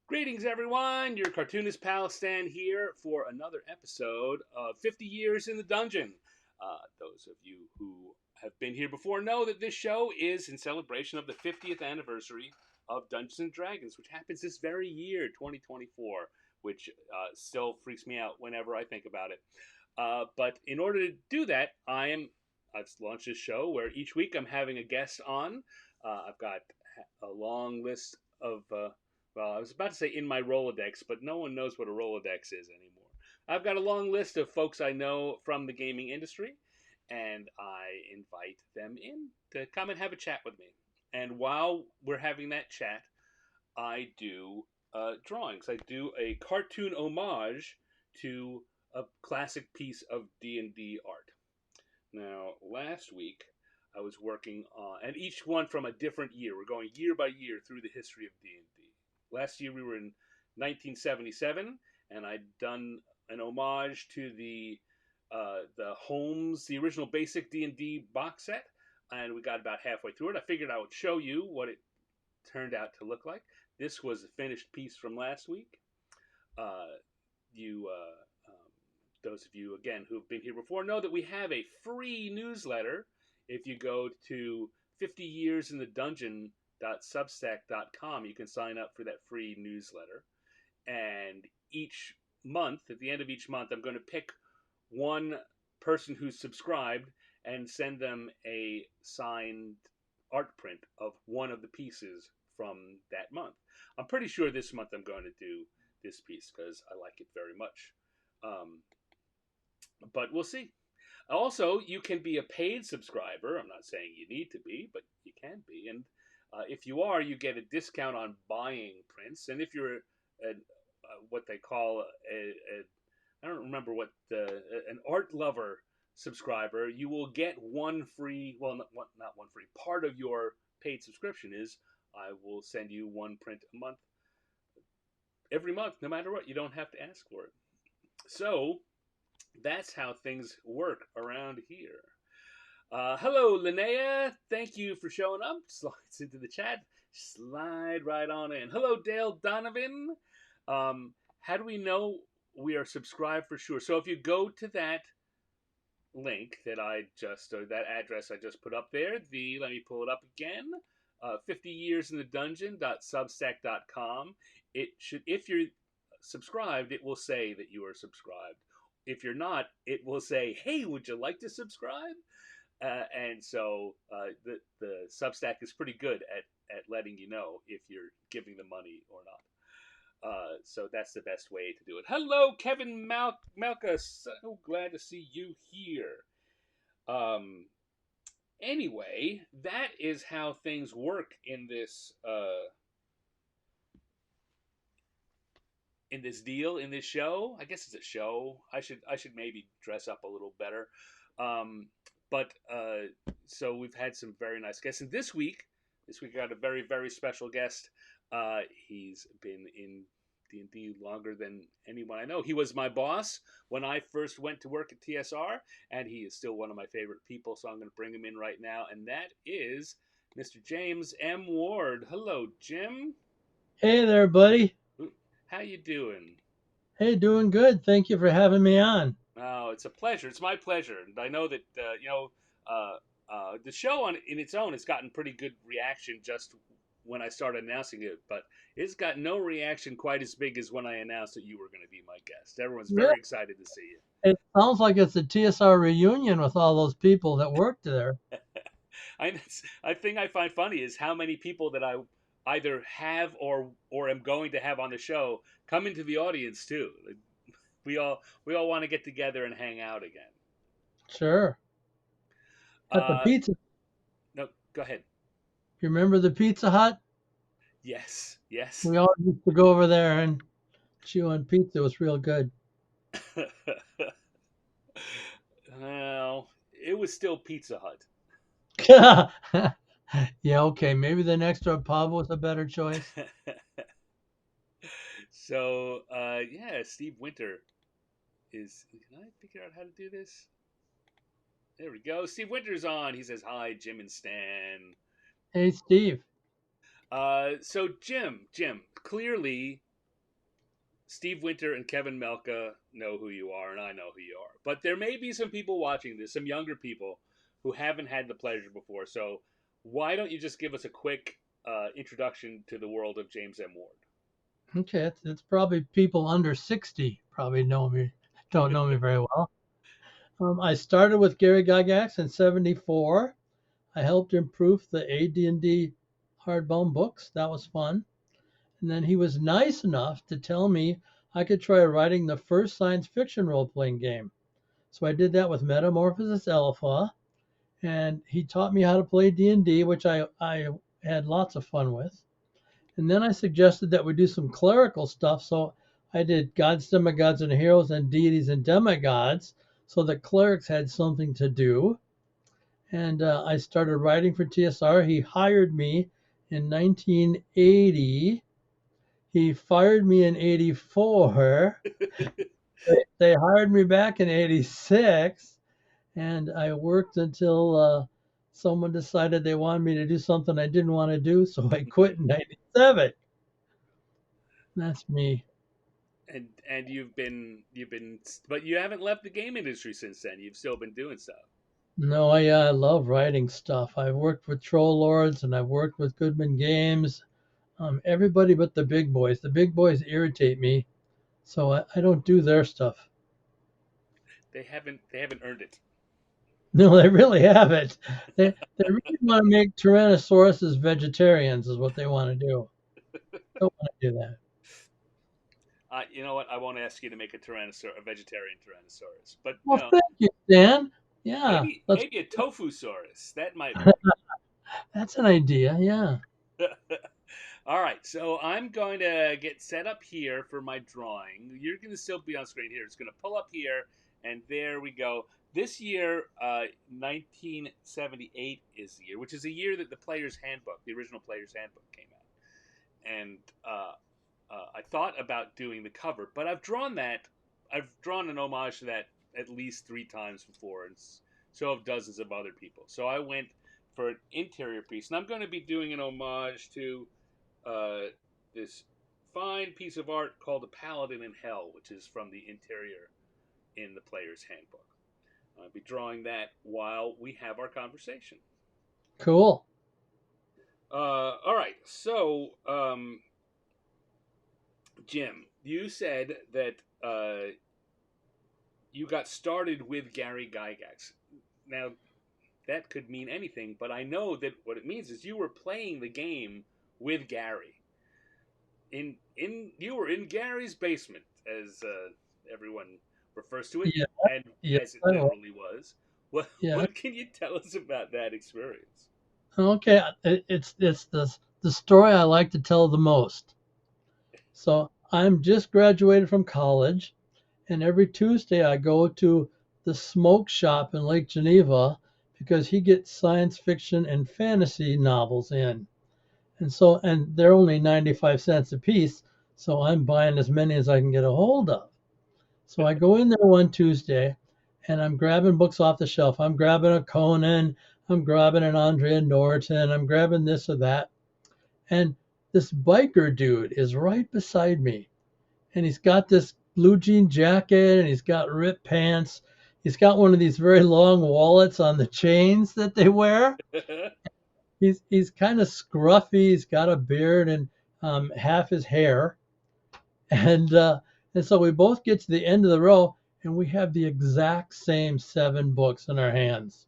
Greetings, everyone. Your cartoonist pal Stan here for another episode of 50 Years in the Dungeon. Those of you who have been here before know that this show is in celebration of the 50th anniversary of Dungeons and Dragons, which happens this very year, 2024, which still freaks me out whenever I think about it. But in order to do that, I've launched this show where each week I'm having a guest on. I've got a long list of well, I was about to say in my Rolodex, but no one knows what a Rolodex is anymore. I've got a long list of folks I know from the gaming industry, and I invite them in to come and have a chat with me. And while we're having that chat, I do drawings. I do a cartoon homage to a classic piece of D&D art. Now, last week I was working on, and each one from a different year. We're going year by year through the history of D&D. Last year we were in 1977, and I'd done an homage to the Holmes, the original basic D&D box set, and we got about halfway through it. I figured I would show you what it turned out to look like. This was a finished piece from last week. You, those of you again who've been here before, know that we have a free newsletter. If you go to 50 Years in the Dungeon .substack.com, you can sign up for that free newsletter. And each month, at the end of each month, I'm going to pick one person who's subscribed and send them a signed art print of one of the pieces from that month. I'm pretty sure this month I'm going to do this piece because I like it very much. But we'll see. Also, you can be a paid subscriber. I'm not saying you need to be, but you can be. And if you are, you get a discount on buying prints. And if you're what they call I don't remember what an art lover subscriber, you will get one free. Well, not one free. Part of your paid subscription is I will send you one print a month, every month, no matter what. You don't have to ask for it. So that's how things work around here. Hello, Linnea. Thank you for showing up. Slides into the chat. Slide right on in. Hello, Dale Donovan. How do we know we are subscribed for sure? So if you go to that link that that address I just put up there, let me pull it up again, 50 Years in the Dungeon.substack.com. It should, if you're subscribed, it will say that you are subscribed. If you're not, it will say, hey, would you like to subscribe? And so the Substack is pretty good at letting you know if you're giving them money or not. So that's the best way to do it. Hello, Kevin Malka. So glad to see you here. Anyway, that is how things work in this deal, in this show. I guess it's a show. I should maybe dress up a little better. But so we've had some very nice guests, and this week I got a very, very special guest. He's been in D&D longer than anyone I know. He was my boss when I first went to work at TSR, and he is still one of my favorite people. So I'm going to bring him in right now, and that is Mr. James M. Ward. Hello, Jim. Hey there, buddy. How you doing? Hey, doing good. Thank you for having me on. Oh, it's a pleasure. It's my pleasure. And I know that the show in its own has gotten pretty good reaction just when I started announcing it, but it's got no reaction quite as big as when I announced that you were going to be my guest. Everyone's Yeah, very excited to see you. it sounds like it's a TSR reunion with all those people that worked there. I think I find funny is how many people that I either have or am going to have on the show come into the audience too. We all want to get together and hang out again. Sure. At the pizza. No, go ahead. You remember the Pizza Hut? Yes. We all used to go over there and chew on pizza. It was real good. Well, it was still Pizza Hut. Yeah, okay. Maybe the next door pub was a better choice. So, yeah, Steve Winter is. Can I figure out how to do this? There we go. Steve Winter's on. He says, hi, Jim and Stan. Hey, Steve. So Jim, clearly Steve Winter and Kevin Melka know who you are, and I know who you are. But there may be some people watching this, some younger people who haven't had the pleasure before. So why don't you just give us a quick introduction to the world of James M. Ward? Okay, it's probably people under 60 probably don't know me very well. I started with Gary Gygax in '74. I helped improve the AD&D hardbound books. That was fun. And then he was nice enough to tell me I could try writing the first science fiction role-playing game. So I did that with Metamorphosis Alpha, and he taught me how to play D&D, which I had lots of fun with. And then I suggested that we do some clerical stuff. So I did gods, demigods, and heroes, and deities and demigods, so the clerics had something to do. And I started writing for TSR. He hired me in 1980. He fired me in '84. They hired me back in '86, and I worked until someone decided they wanted me to do something I didn't want to do, so I quit in '97. That's me. And but you haven't left the game industry since then. You've still been doing stuff. No, I love writing stuff. I've worked with Troll Lords and I've worked with Goodman Games. Everybody but the big boys. The big boys irritate me, so I don't do their stuff. They haven't earned it. No, they really haven't. They really want to make Tyrannosauruses vegetarians, is what they want to do. Don't want to do that. You know what? I won't ask you to make a vegetarian tyrannosaurus, but Well, thank you, Dan. Yeah, maybe a tofu saurus. That might work. that's an idea. Yeah. All right, so I'm going to get set up here for my drawing. You're going to still be on screen here. It's going to pull up here, and there we go. This year, 1978 is the year, which is the year that the Player's Handbook, the original Player's Handbook, came out. And I thought about doing the cover, but I've drawn an homage to that at least 3 times before, and so have dozens of other people. So I went for an interior piece, and I'm going to be doing an homage to this fine piece of art called "A Paladin in Hell," which is from the interior in the Player's Handbook. I'll be drawing that while we have our conversation. Cool. All right, so Jim, you said that you got started with Gary Gygax. Now, that could mean anything, but I know that what it means is you were playing the game with Gary. You were in Gary's basement, as everyone refers to it, Yeah. and Yeah. as it literally was. Yeah. What can you tell us about that experience? Okay. It's the story I like to tell the most. So I'm just graduated from college, and every Tuesday I go to the smoke shop in Lake Geneva because he gets science fiction and fantasy novels in. And they're only 95 cents a piece, so I'm buying as many as I can get a hold of. So I go in there one Tuesday and I'm grabbing books off the shelf. I'm grabbing a Conan, I'm grabbing an Andrea Norton, I'm grabbing this or that. And this biker dude is right beside me. And he's got this blue jean jacket and he's got ripped pants. He's got one of these very long wallets on the chains that they wear. He's kind of scruffy. He's got a beard and half his hair, and so we both get to the end of the row, and we have the exact same 7 books in our hands,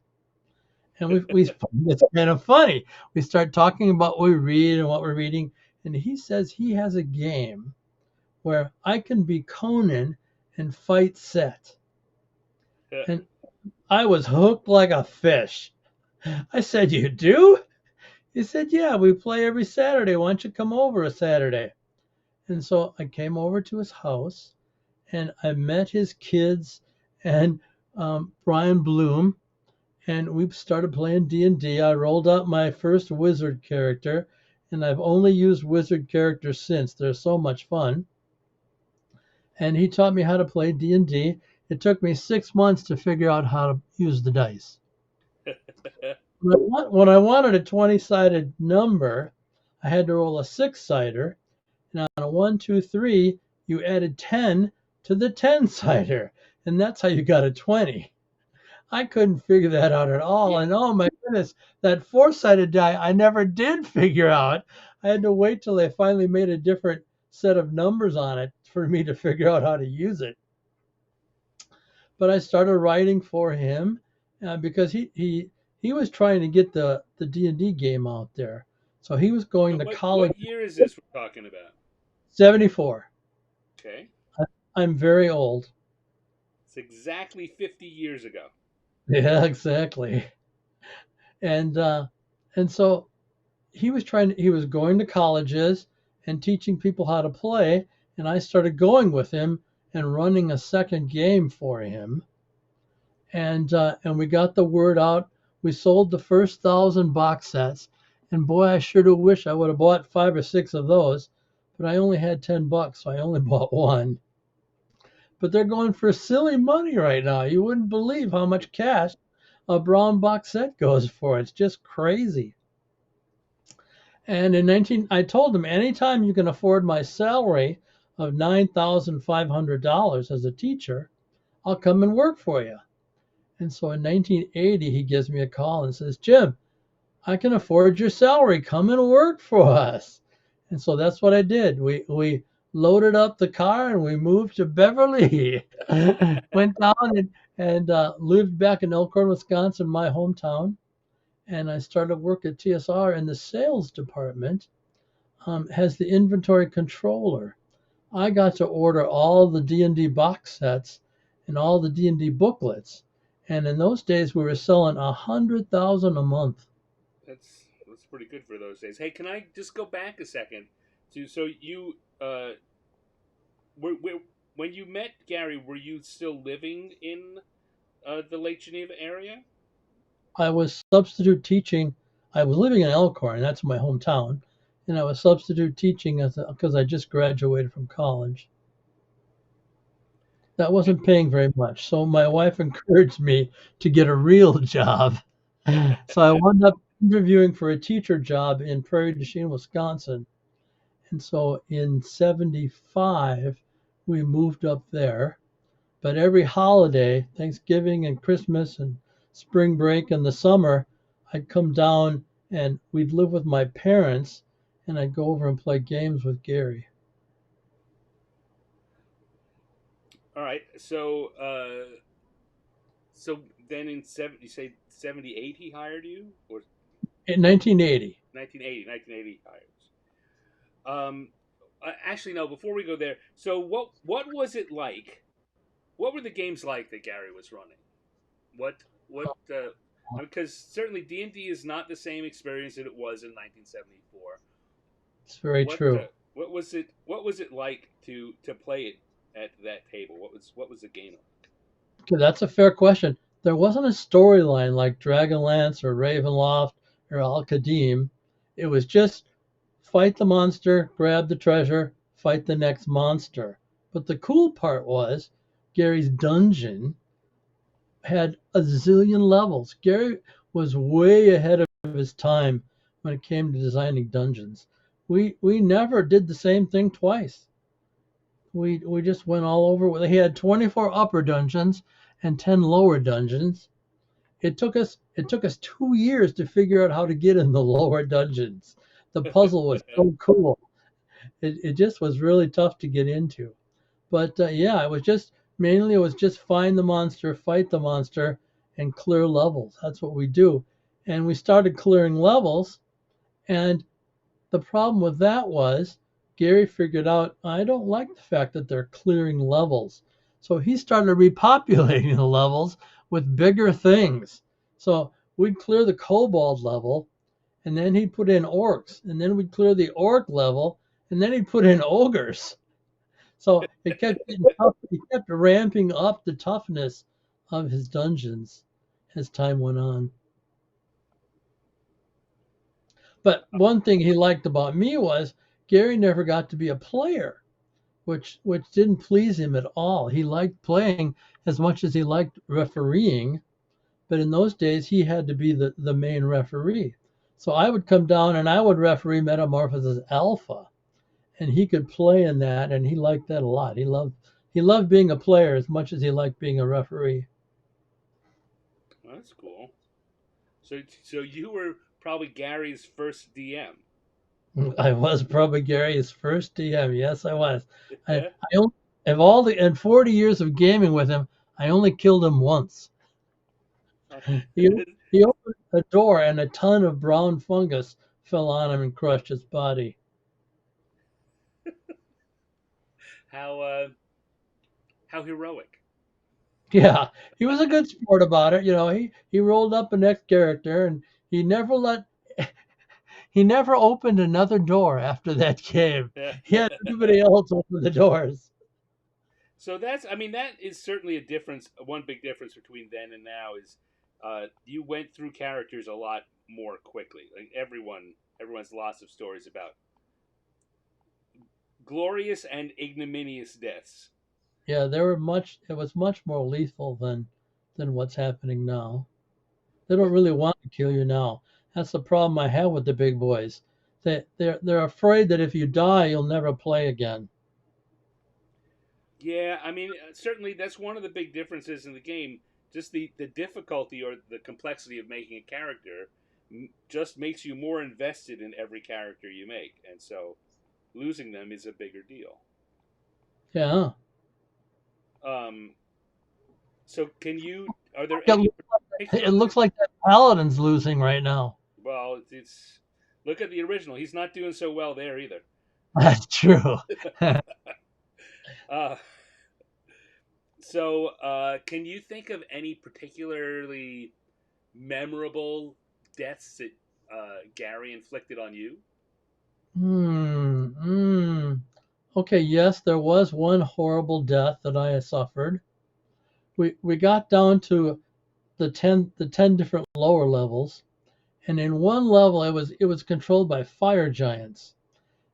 and we it's kind of funny. We start talking about what we read and what we're reading, and he says he has a game where I can be Conan and fight Set, and I was hooked like a fish. I said, "You do?" He said, "Yeah, we play every Saturday. Why don't you come over a Saturday?" And so I came over to his house and I met his kids and Brian Bloom, and we started playing D&D. I rolled out my first wizard character, and I've only used wizard characters since. They're so much fun. And he taught me how to play D&D. It took me 6 months to figure out how to use the dice. When I wanted a 20-sided number, I had to roll a 6-sider. And on a 1, 2, 3, you added 10 to the 10-sider, and that's how you got a 20. I couldn't figure that out at all. Yeah. And oh my goodness, that 4-sided die I never did figure out. I had to wait till they finally made a different set of numbers on it for me to figure out how to use it. But I started writing for him because he was trying to get the D&D game out there. So he was going So to college. what year is this we're talking about? 74. Okay. I'm very old. It's exactly 50 years ago. Yeah, exactly. And and so he was going to colleges and teaching people how to play, and I started going with him and running a second game for him, and we got the word out. We sold the first 1,000 box sets, and boy, I sure do wish I would have bought 5 or 6 of those, but I only had $10, so I only bought one. But they're going for silly money right now. You wouldn't believe how much cash a brown box set goes for. It's just crazy. And I told him, anytime you can afford my salary of $9,500 as a teacher, I'll come and work for you. And so in 1980, he gives me a call and says, Jim, I can afford your salary. Come and work for us. And so that's what I did. We loaded up the car and we moved to Beverly. Went down and lived back in Elkhorn, Wisconsin, my hometown. And I started work at TSR in the sales department as the inventory controller. I got to order all the D&D box sets and all the D&D booklets. And in those days, we were selling 100,000 a month. That's pretty good for those days. Hey, can I just go back a second to so you were when you met Gary, were you still living in the Lake Geneva area? I was substitute teaching. I was living in Elkhorn, that's my hometown, and I was substitute teaching because I just graduated from college. That wasn't paying very much, so my wife encouraged me to get a real job. So I wound up interviewing for a teacher job in Prairie du Chien, Wisconsin. And so in 75, we moved up there. But every holiday, Thanksgiving and Christmas and spring break and the summer, I'd come down and we'd live with my parents and I'd go over and play games with Gary. All right. So then in you say 78 he hired you or In 1980, 1980 hires. Actually no. Before we go there, so what was it like? What were the games like that Gary was running? What? Because certainly D&D is not the same experience that it was in 1974. it's very true. What was it? What was it like to play it at that table? What was the game like? Okay, that's a fair question. There wasn't a storyline like Dragonlance or Ravenloft or Al Qadim. It was just fight the monster, grab the treasure, fight the next monster. But the cool part was Gary's dungeon had a zillion levels. Gary was way ahead of his time when it came to designing dungeons. We never did the same thing twice. We just went all over. He had 24 upper dungeons and 10 lower dungeons. It took us 2 years to figure out how to get in the lower dungeons. The puzzle was so cool. It just was really tough to get into. But yeah, it was just find the monster, fight the monster, and clear levels. That's what we do. And we started clearing levels, and the problem with that was Gary figured out I don't like the fact that they're clearing levels. So he started repopulating the levels with bigger things. So we'd clear the kobold level, and then he'd put in orcs, and then we'd clear the orc level, and then he'd put in ogres. So it kept getting tough. He kept ramping up the toughness of his dungeons as time went on. But one thing he liked about me was Gary never got to be a player, which didn't please him at all. He liked playing as much as he liked refereeing, but in those days he had to be the main referee. So I would come down and I would referee Metamorphosis Alpha. and he could play in that, and he liked that a lot. He loved being a player as much as he liked being a referee. Well, that's cool. So you were probably Gary's first DM. I was probably Gary's first DM. Yes, I was. I only, of all the in 40 years of gaming with him, I only killed him once. He he opened a door and a ton of brown fungus fell on him and crushed his body. how how heroic. Yeah, he was a good sport about it. He rolled up the next character and he never let he never opened another door after that game. He had everybody else open the doors. So that's, I mean, that is certainly a difference. One big difference between then and now is you went through characters a lot more quickly. Like everyone's lots of stories about glorious and ignominious deaths. Yeah, it was much more lethal than what's happening now. They don't really want to kill you now. That's the problem I have with the big boys. They're afraid that if you die, you'll never play again. Yeah, I mean, certainly that's one of the big differences in the game. Just the difficulty or the complexity of making a character just makes you more invested in every character you make, and so losing them is a bigger deal. Yeah. Um, so can you? Are there It, any it particular? looks like that Paladin's losing right now. Well, it's look at the original. He's not doing so well there either. That's true. Uh, so, can you think of any particularly memorable deaths that Gary inflicted on you? Hmm. Hmm. Okay. Yes, there was one horrible death that I suffered. We got down to the ten different lower levels, and in one level it was controlled by fire giants,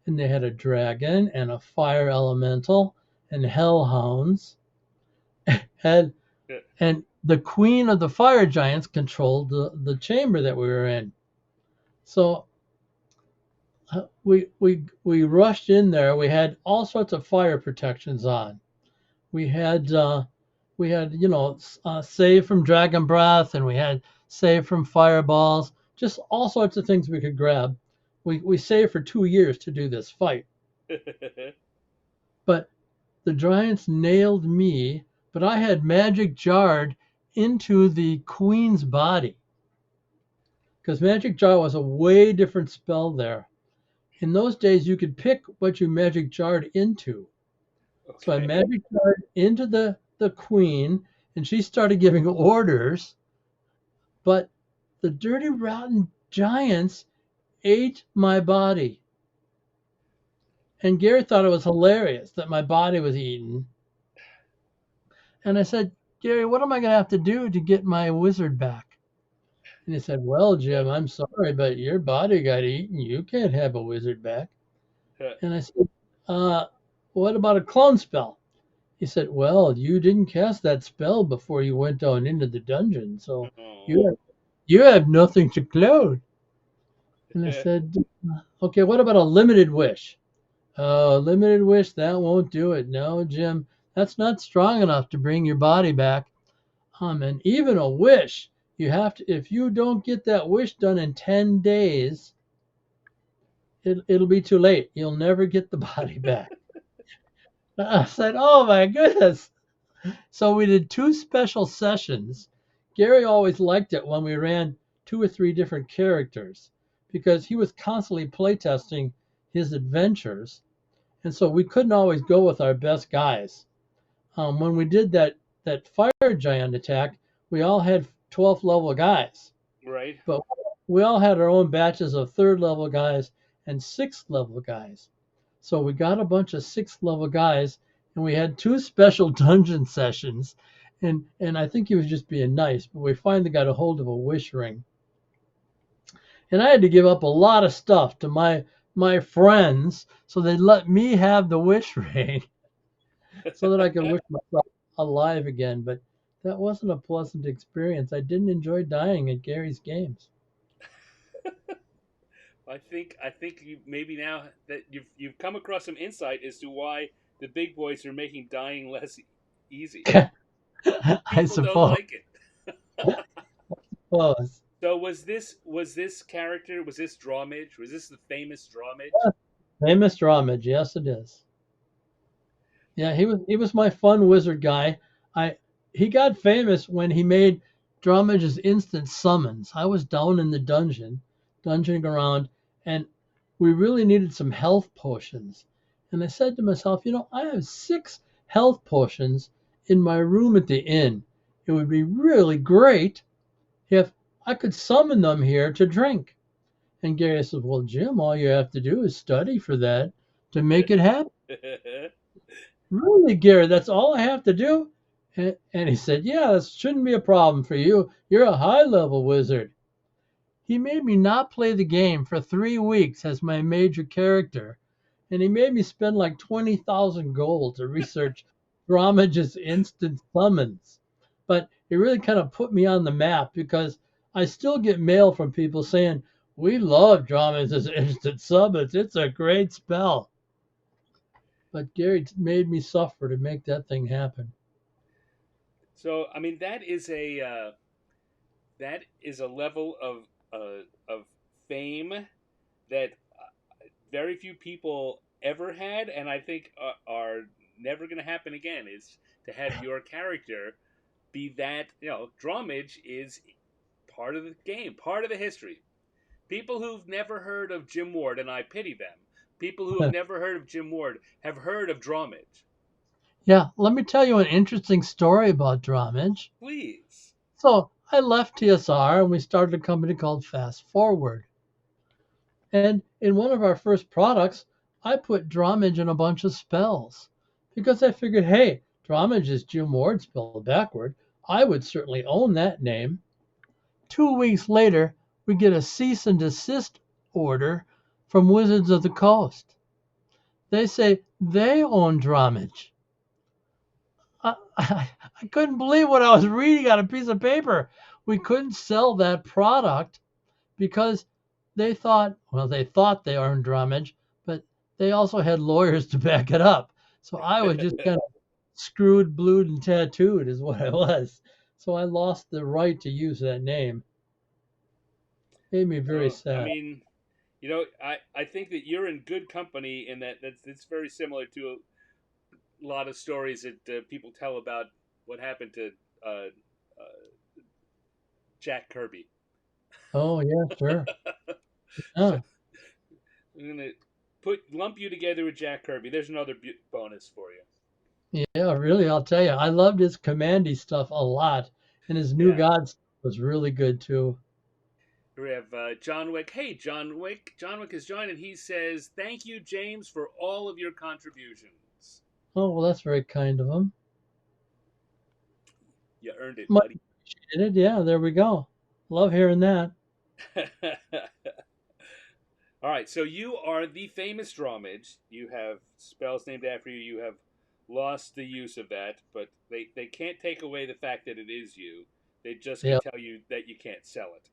and they had a dragon and a fire elemental and hellhounds, and and the queen of the fire giants controlled the chamber that we were in. So we rushed in there. We had all sorts of fire protections on. We had save from dragon breath, and we had save from fireballs. Just all sorts of things we could grab. We saved for 2 years to do this fight, but the giants nailed me. But I had magic jarred into the queen's body because magic jar was a way different spell there. In those days, you could pick what you magic jarred into. So I Okay. magic jarred into the queen, and she started giving orders. But the dirty, rotten giants ate my body. And Gary thought it was hilarious that my body was eaten. And I said, Gary, what am I going to have to do to get my wizard back? And he said, well, Jim, I'm sorry, but your body got eaten. You can't have a wizard back. And I said, uh, what about a clone spell? He said, well, you didn't cast that spell before you went down into the dungeon, so you Oh. have, you have nothing to clone. And I said, okay, what about a limited wish? Oh, limited wish, that won't do it. No, Jim, that's not strong enough to bring your body back. And even a wish, you have to, if you don't get that wish done in 10 days, it'll be too late. You'll never get the body back. I said, oh my goodness. So we did two special sessions. Gary always liked it when we ran two or three different characters because he was constantly playtesting his adventures. And so we couldn't always go with our best guys. When we did that fire giant attack, we all had 12th level guys, Right. but we all had our own batches of third level guys and sixth level guys. So we got a bunch of sixth level guys, and we had two special dungeon sessions. And I think he was just being nice, but we finally got a hold of a wish ring. And I had to give up a lot of stuff to my friends so they let me have the wish ring so that I could wish myself alive again. But that wasn't a pleasant experience. I didn't enjoy dying at Gary's games. I think you maybe now that you've come across some insight as to why the big boys are making dying less easy. I People don't suppose. like it. suppose. So was this character, was this Drawmage, was this the famous Drawmage? Famous Ramage, yes it is. Yeah, he was my fun wizard guy. I He got famous when he made Dramage's instant summons. I was down in the dungeoning around, and we really needed some health potions. And I said to myself, I have 6 health potions in my room at the inn. It would be really great if I could summon them here to drink. And Gary says, well, Jim, all you have to do is study for that to make it happen. Really, Gary, that's all I have to do? And he said, yeah, that shouldn't be a problem for you. You're a high level wizard. He made me not play the game for 3 weeks as my major character. And he made me spend like 20,000 gold to research Dramage's instant summons. But it really kind of put me on the map because I still get mail from people saying, we love Dramage's instant summons. It's a great spell. But Gary made me suffer to make that thing happen. So I mean that is a level of fame that very few people ever had, and I think are never going to happen again. Is to have your character be that, Drawmage is part of the game, part of the history. People who've never heard of Jim Ward, and I pity them. People who have never heard of Jim Ward have heard of Drawmage. Yeah, let me tell you an interesting story about Dramage. Please. So I left TSR and we started a company called Fast Forward. And in one of our first products, I put Dramage in a bunch of spells because I figured, hey, Dramage is Jim Ward spelled backward. I would certainly own that name. 2 weeks later, we get a cease and desist order from Wizards of the Coast. They say they own Dramage. I couldn't believe what I was reading on a piece of paper. We couldn't sell that product because they thought they earned Dramage, but they also had lawyers to back it up. So I was just kind of screwed, blued, and tattooed, is what I was. So I lost the right to use that name. Made me very So I sad. mean, I think that you're in good company in that that's very similar to a lot of stories that people tell about what happened to uh, Jack Kirby. Oh yeah, sure. So Yeah, I'm gonna lump you together with Jack Kirby. There's another bonus for you. yeah, really. I'll tell you, I loved his commandy stuff a lot, and his new Yeah. gods was really good too. We have John Wick. Hey, John Wick. John Wick has joined, and he says, "Thank you, James, for all of your contributions. Oh well, that's very kind of him. You earned it, Much buddy." appreciated. Yeah, there we go. Love hearing that. All right, so you are the famous Drawmage. You have spells named after you. You have lost the use of that, but they can't take away the fact that it is you. They just can Yeah. tell you that you can't sell it.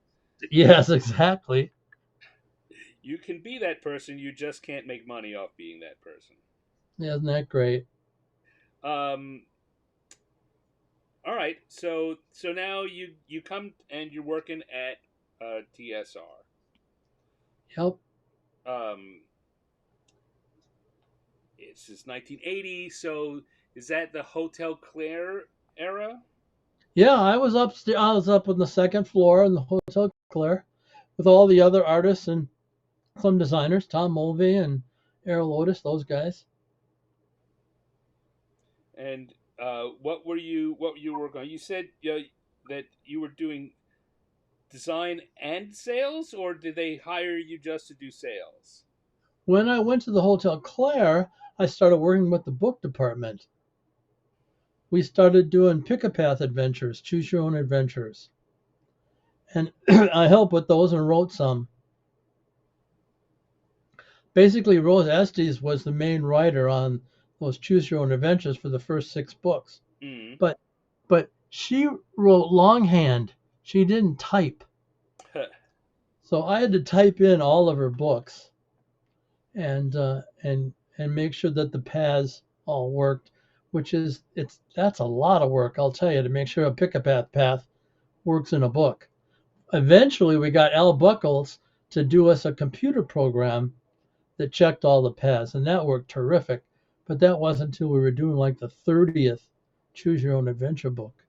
Yes, exactly. You can be that person, you just can't make money off being that person. Yeah, isn't that great? Um, all right, so now you come and you're working at TSR. Yep. Um, it's just 1980, so is that the Hotel Claire era? Yeah, I was upstairs. I was up on the second floor in the Hotel Claire with all the other artists and some designers, Tom Mulvey and Errol Otis, those guys. And what were you working on? You said that you were doing design and sales, or did they hire you just to do sales? When I went to the Hotel Claire, I started working with the book department. We started doing pick a path adventures, choose your own adventures. And I helped with those and wrote some. Basically, Rose Estes was the main writer on those choose your own adventures for the first 6 books. Mm. But she wrote longhand. She didn't type. So I had to type in all of her books and make sure that the paths all worked, which is that's a lot of work, I'll tell you, to make sure a pick-a-path path works in a book. Eventually, we got Al Buckles to do us a computer program that checked all the paths, and that worked terrific. But that wasn't until we were doing like the 30th Choose Your Own Adventure book.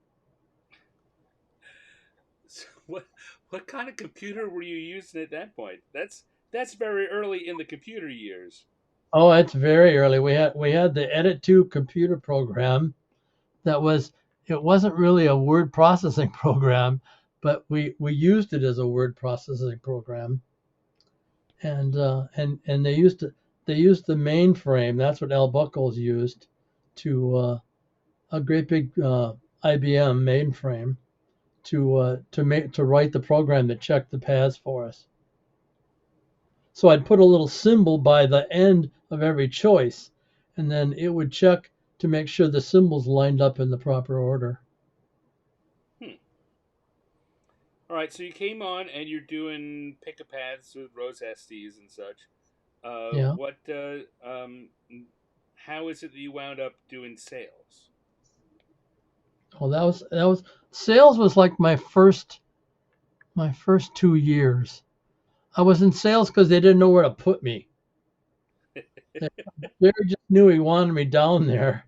So what kind of computer were you using at that point? That's very early in the computer years. Oh, it's very early. We had the Edit2 computer program that was it wasn't really a word processing program, but we used it as a word processing program. And they used the mainframe. That's what Al Buckles used to a great big IBM mainframe to write the program that checked the paths for us. So I'd put a little symbol by the end of every choice, and then it would check to make sure the symbols lined up in the proper order. Hmm. All right, so you came on and you're doing pick a paths with Rose Estes and such. Yeah. What? How is it that you wound up doing sales? Well, that was sales was like my first 2 years. I was in sales because they didn't know where to put me. They, they just knew he wanted me down there.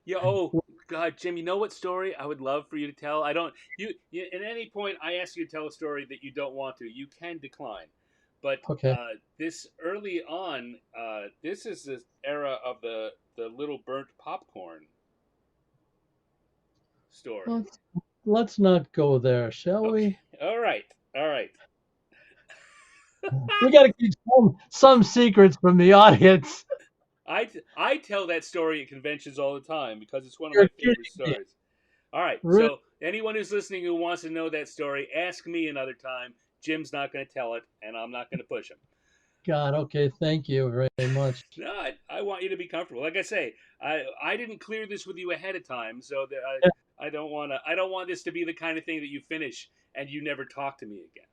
Yeah. Oh God, Jim. You know what story I would love for you to tell? I don't. At any point I ask you to tell a story that you don't want to, you can decline. But Okay. this early on, this is the era of the little burnt popcorn story. Let's let's not go there, shall Okay. we? All right. All right. We got to keep some secrets from the audience. I tell that story at conventions all the time because it's one of You're my kidding favorite me. stories. All right, Really? so anyone who's listening who wants to know that story, ask me another time. Jim's not going to tell it, and I'm not going to push him. God, okay, thank you very much. No, I want you to be comfortable. Like I say, I didn't clear this with you ahead of time, so that I don't want to. I don't want this to be the kind of thing that you finish and you never talk to me again.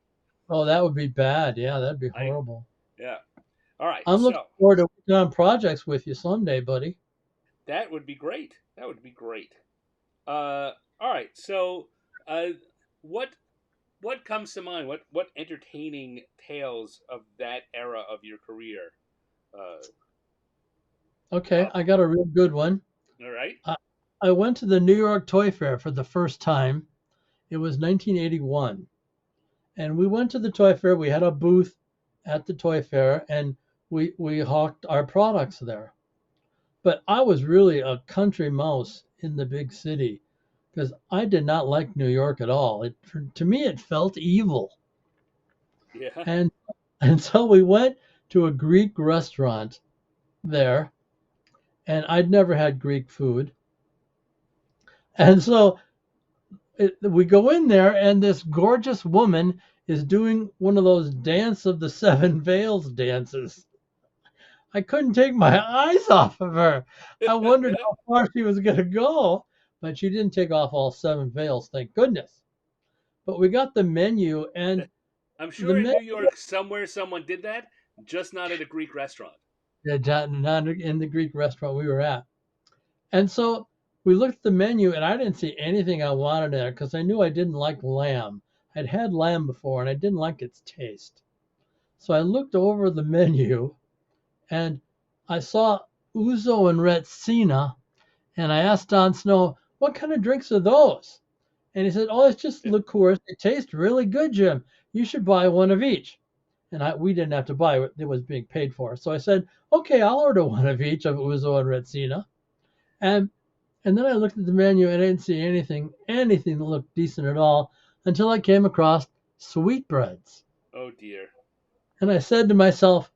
Oh, that would be bad. Yeah, that'd be I horrible. Yeah. All right, I'm looking so forward to working on projects with you someday, buddy. that would be great. That would be great. All right, so uh, what what comes to mind? What entertaining tales of that era of your career Okay, pop I up? got a real good one. All right. I, I went to the New York Toy Fair for the first time. It was 1981. And we went to the toy fair. We had a booth at the toy fair and we hawked our products there. But I was really a country mouse in the big city because I did not like New York at all. To me, it felt evil. Yeah. And, and so we went to a Greek restaurant there, and I'd never had Greek food. And so we go in there, and this gorgeous woman is doing one of those Dance of the Seven Veils dances. I couldn't take my eyes off of her. I wondered how far she was going to go, but she didn't take off all seven veils, thank goodness. But we got the menu, and I'm the sure in menu, New York somewhere someone did that, just not at a Greek restaurant. not in the Greek restaurant we were at. And so we looked at the menu, and I didn't see anything I wanted there because I knew I didn't like lamb. I'd had lamb before, and I didn't like its taste. So I looked over the menu, and I saw ouzo and retsina, and I asked Don Snow, "What kind of drinks are those?" And he said, "Oh, it's just liqueurs. They taste really good, Jim. You should buy one of each." And we didn't have to buy it; it was being paid for. So I said, "Okay, I'll order one of each of ouzo and retsina." And and then I looked at the menu and I didn't see anything that looked decent at all until I came across sweetbreads. Oh dear. And I said to myself,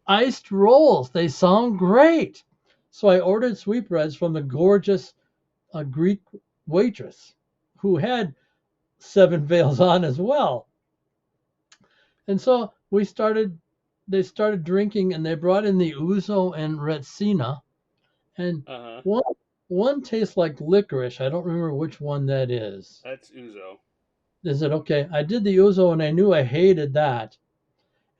iced rolls, they sound great. So I ordered sweetbreads from the gorgeous Greek waitress who had seven veils on as well. And so they started drinking and they brought in the ouzo and retsina. And Uh huh. one tastes like licorice. I don't remember which one that is. That's Uzo. They said, okay, I did the ouzo and I knew I hated that.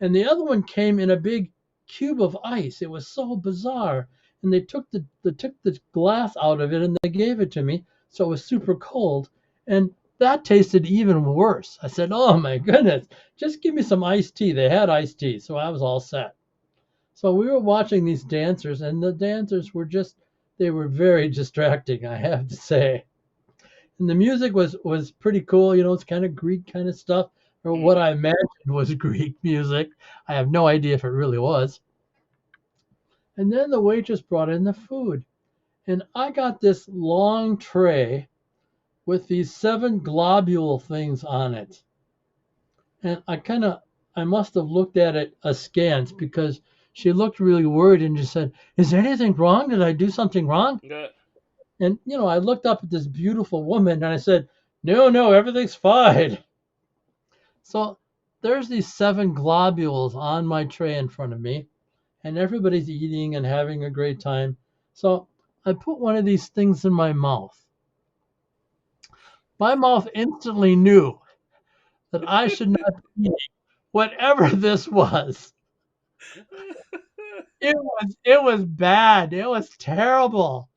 And the other one came in a big cube of ice. It was so bizarre. And they took the glass out of it and they gave it to me, so it was super cold. And that tasted even worse. I said, "Oh my goodness, just give me some iced tea." They had iced tea, so I was all set. So we were watching these dancers, and the dancers were they were very distracting, I have to say. And the music was pretty cool. It's kind of Greek kind of stuff, or what Mm. I imagined was Greek music. I have no idea if it really was. And then the waitress brought in the food, and I got this long tray with these 7 globule things on it. And I must have looked at it askance because she looked really worried and just said, "Is there anything wrong? Did I do something wrong?" Uh, And I looked up at this beautiful woman and I said, "No, no, everything's fine." So there's these 7 globules on my tray in front of me, and everybody's eating and having a great time. So I put one of these things in my mouth. My mouth instantly knew that I should not be eating whatever this was. It was bad. It was terrible.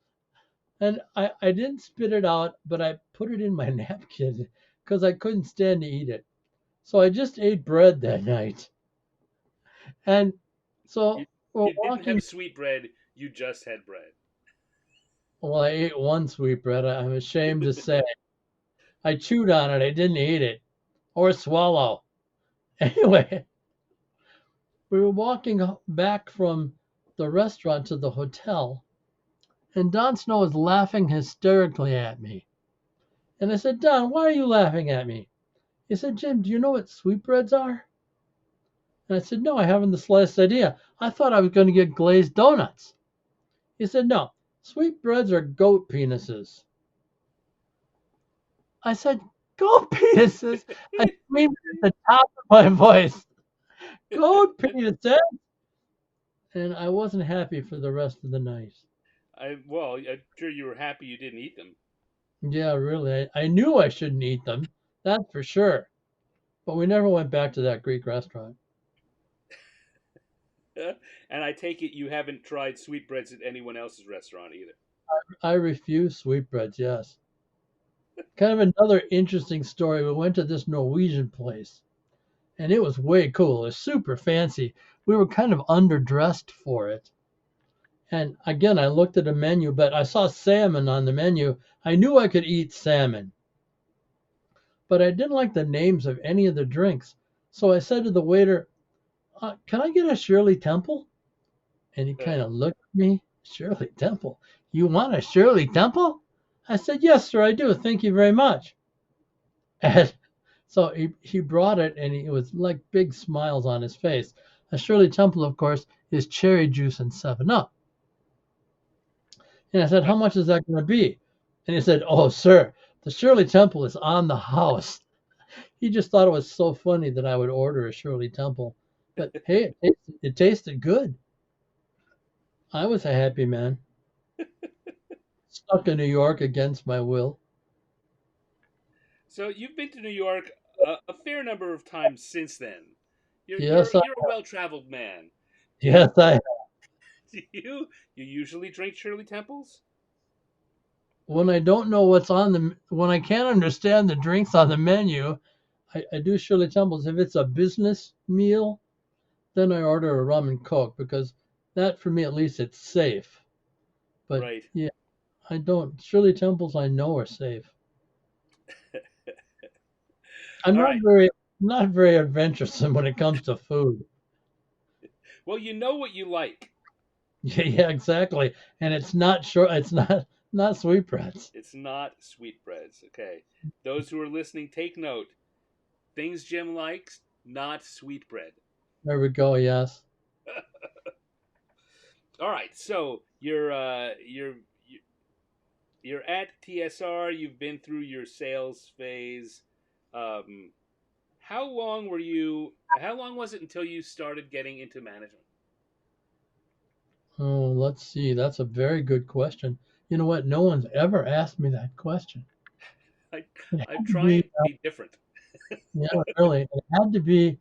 And I didn't spit it out, but I put it in my napkin because I couldn't stand to eat it. So I just ate bread that night. And you so we're you didn't walking. have sweet bread. You just had bread. Well, I ate one sweetbread. I'm ashamed to say. I chewed on it. I didn't eat it or swallow. Anyway, we were walking back from the restaurant to the hotel, and Don Snow was laughing hysterically at me. And I said, "Don, why are you laughing at me?" He said, "Jim, do you know what sweetbreads are?" And I said, "No, I haven't the slightest idea. I thought I was going to get glazed donuts." He said, "No, sweetbreads are goat penises." I said, "Goat penises?" I screamed at the top of my voice, "Goat penises?" And I wasn't happy for the rest of the night. I'm sure you were happy you didn't eat them. Yeah, really. I knew I shouldn't eat them. That's for sure. But we never went back to that Greek restaurant. And I take it you haven't tried sweetbreads at anyone else's restaurant either. I refuse sweetbreads, yes. Kind of another interesting story. We went to this Norwegian place, and it was way cool. It was super fancy. We were kind of underdressed for it. And again, I looked at a menu, but I saw salmon on the menu. I knew I could eat salmon, but I didn't like the names of any of the drinks. So I said to the waiter, "Can I get a Shirley Temple?" And he Uh, kind of looked at me. "Shirley Temple? You want a Shirley Temple?" I said, "Yes, sir, I do. Thank you very much." And so he brought it, and it was like big smiles on his face. A Shirley Temple, of course, is cherry juice and 7 Up. And I said, uh, "How much is that going to be?" And he said, "Oh, sir, the Shirley Temple is on the house." He just thought it was so funny that I would order a Shirley Temple. But hey, it tasted good. I was a happy man. Stuck in New York against my will. so you've been to New York a fair number of times since then. You're you're Yes, I you're a well-traveled man. Do you yes I do you usually drink Shirley Temples? when I don't know what's on the when I can't understand the drinks on the menu, I do Shirley Temples. If it's a business meal, then I order a rum and coke because that for me at least it's safe. But Right. yeah, I don't Shirley Temples I know are safe. I'm All not right. very adventuresome when it comes to food. Well, you know what you like. Yeah, yeah, exactly. And it's not sure it's not sweetbreads. It's not sweetbreads. Okay. Those who are listening, take note. Things Jim likes, not sweetbread. There we go. Yes. All right. So you're at TSR. You've been through your sales phase. Um, how long were you? How long was it until you started getting into management? Oh, let's see. That's a very good question. You know what? No one's ever asked me that question. I It I had to try be and be different. Yeah, really. It had to be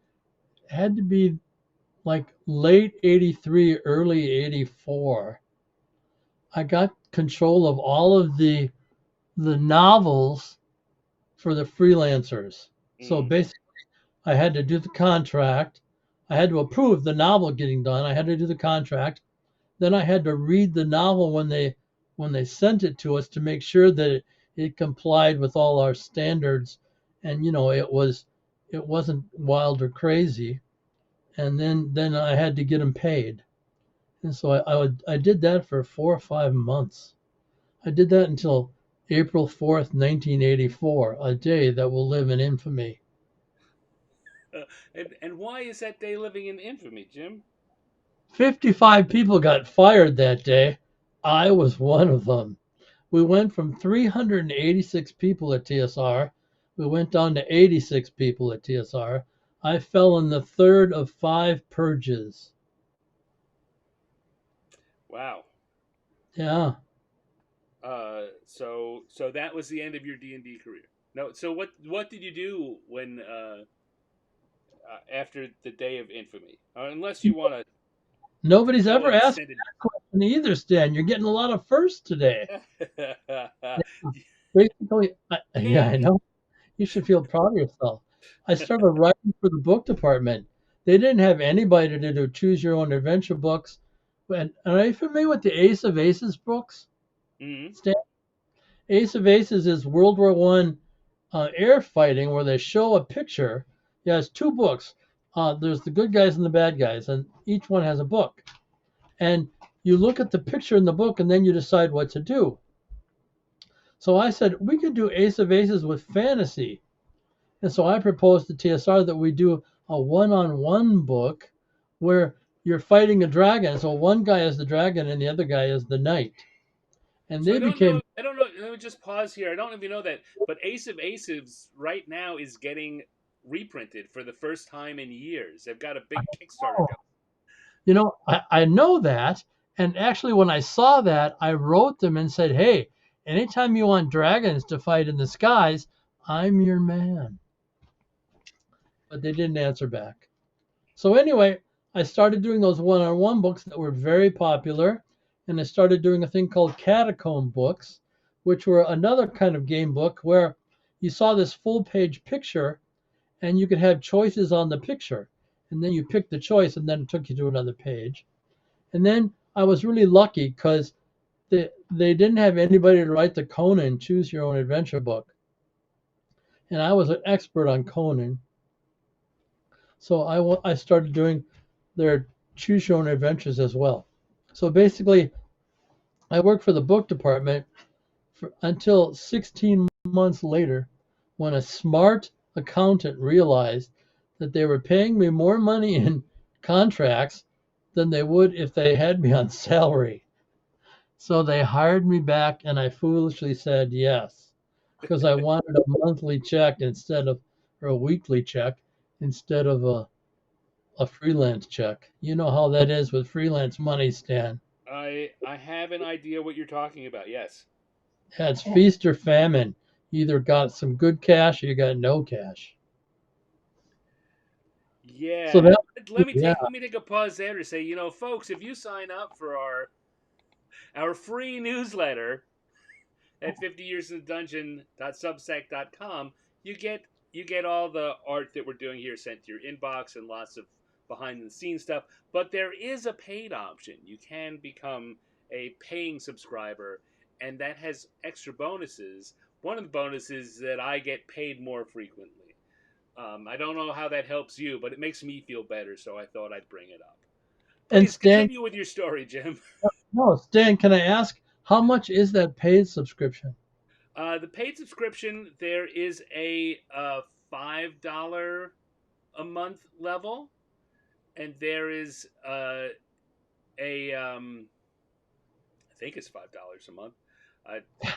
like late 83, early 84. I got control of all of the novels for the freelancers. So Mm. basically, I had to do the contract. I had to approve the novel getting done. I had to do the contract. Then I had to read the novel when they sent it to us to make sure that it complied with all our standards, and it wasn't wild or crazy. And then I had to get them paid, and so I did that for 4 or 5 months. I did that until April 4th, 1984, a day that will live in infamy. And why is that day living in infamy, Jim? 55 people got fired that day. I was one of them. We went from 386 people at TSR. We went down to 86 people at TSR. I fell in the third of 5 purges. Wow. Yeah. So that was the end of your D&D career. No. So what did you do when after the day of infamy? Unless you want to Nobody's tell ever an asked extended. that question either, Stan. You're getting a lot of firsts today. Basically, yeah, I Candy. know. You should feel proud of yourself. I started writing for the book department. They didn't have anybody to do choose your own adventure books. And are you familiar with the Ace of Aces books, Mm-hmm. Stan? Ace of Aces is World War One air fighting where they show a picture. Yeah, it's 2 books. There's the good guys and the bad guys, and each one has a book. And you look at the picture in the book, and then you decide what to do. So I said we could do Ace of Aces with fantasy. And so I proposed to TSR that we do a one-on-one book where you're fighting a dragon. So one guy is the dragon and the other guy is the knight. And So they I don't know. became I don't know. Let me just pause here. I don't know if you know that, but Ace of Aces right now is getting reprinted for the first time in years. They've got a big Kickstarter oh, going. I know that. And actually, when I saw that, I wrote them and said, hey, anytime you want dragons to fight in the skies, I'm your man. But they didn't answer back. So anyway, I started doing those one-on-one books that were very popular, and I started doing a thing called catacomb books, which were another kind of game book where you saw this full-page picture and you could have choices on the picture, and then you picked the choice, and then it took you to another page. And then I was really lucky because they didn't have anybody to write the Conan Choose Your Own Adventure book, and I was an expert on Conan, so I started doing their Choose Your Own Adventures as well. So basically, I worked for the book department until 16 months later when a smart accountant realized that they were paying me more money in contracts than they would if they had me on salary. So they hired me back, and I foolishly said yes because I wanted a monthly check or a weekly check instead of a freelance check. You know how that is with freelance money, Stan. I have an idea what you're talking about. Yes. Yeah, it's feast or famine. You either got some good cash or you got no cash. So Yeah. that, yeah, Let me take a pause there to say, folks, if you sign up for our free newsletter at 50yearsinthedungeon.substack.com, you get you get all the art that we're doing here sent to your inbox and lots of behind the scenes stuff. But there is a paid option. You can become a paying subscriber, and that has extra bonuses. One of the bonuses is that I get paid more frequently. I don't know how that helps you, but it makes me feel better, so I thought I'd bring it up. and Please Stan, continue with your story, Jim. no, Stan, can I ask how much is that paid subscription? The paid subscription, there is a $5 a month level, and there is a I think it's $5 a month, uh, uh,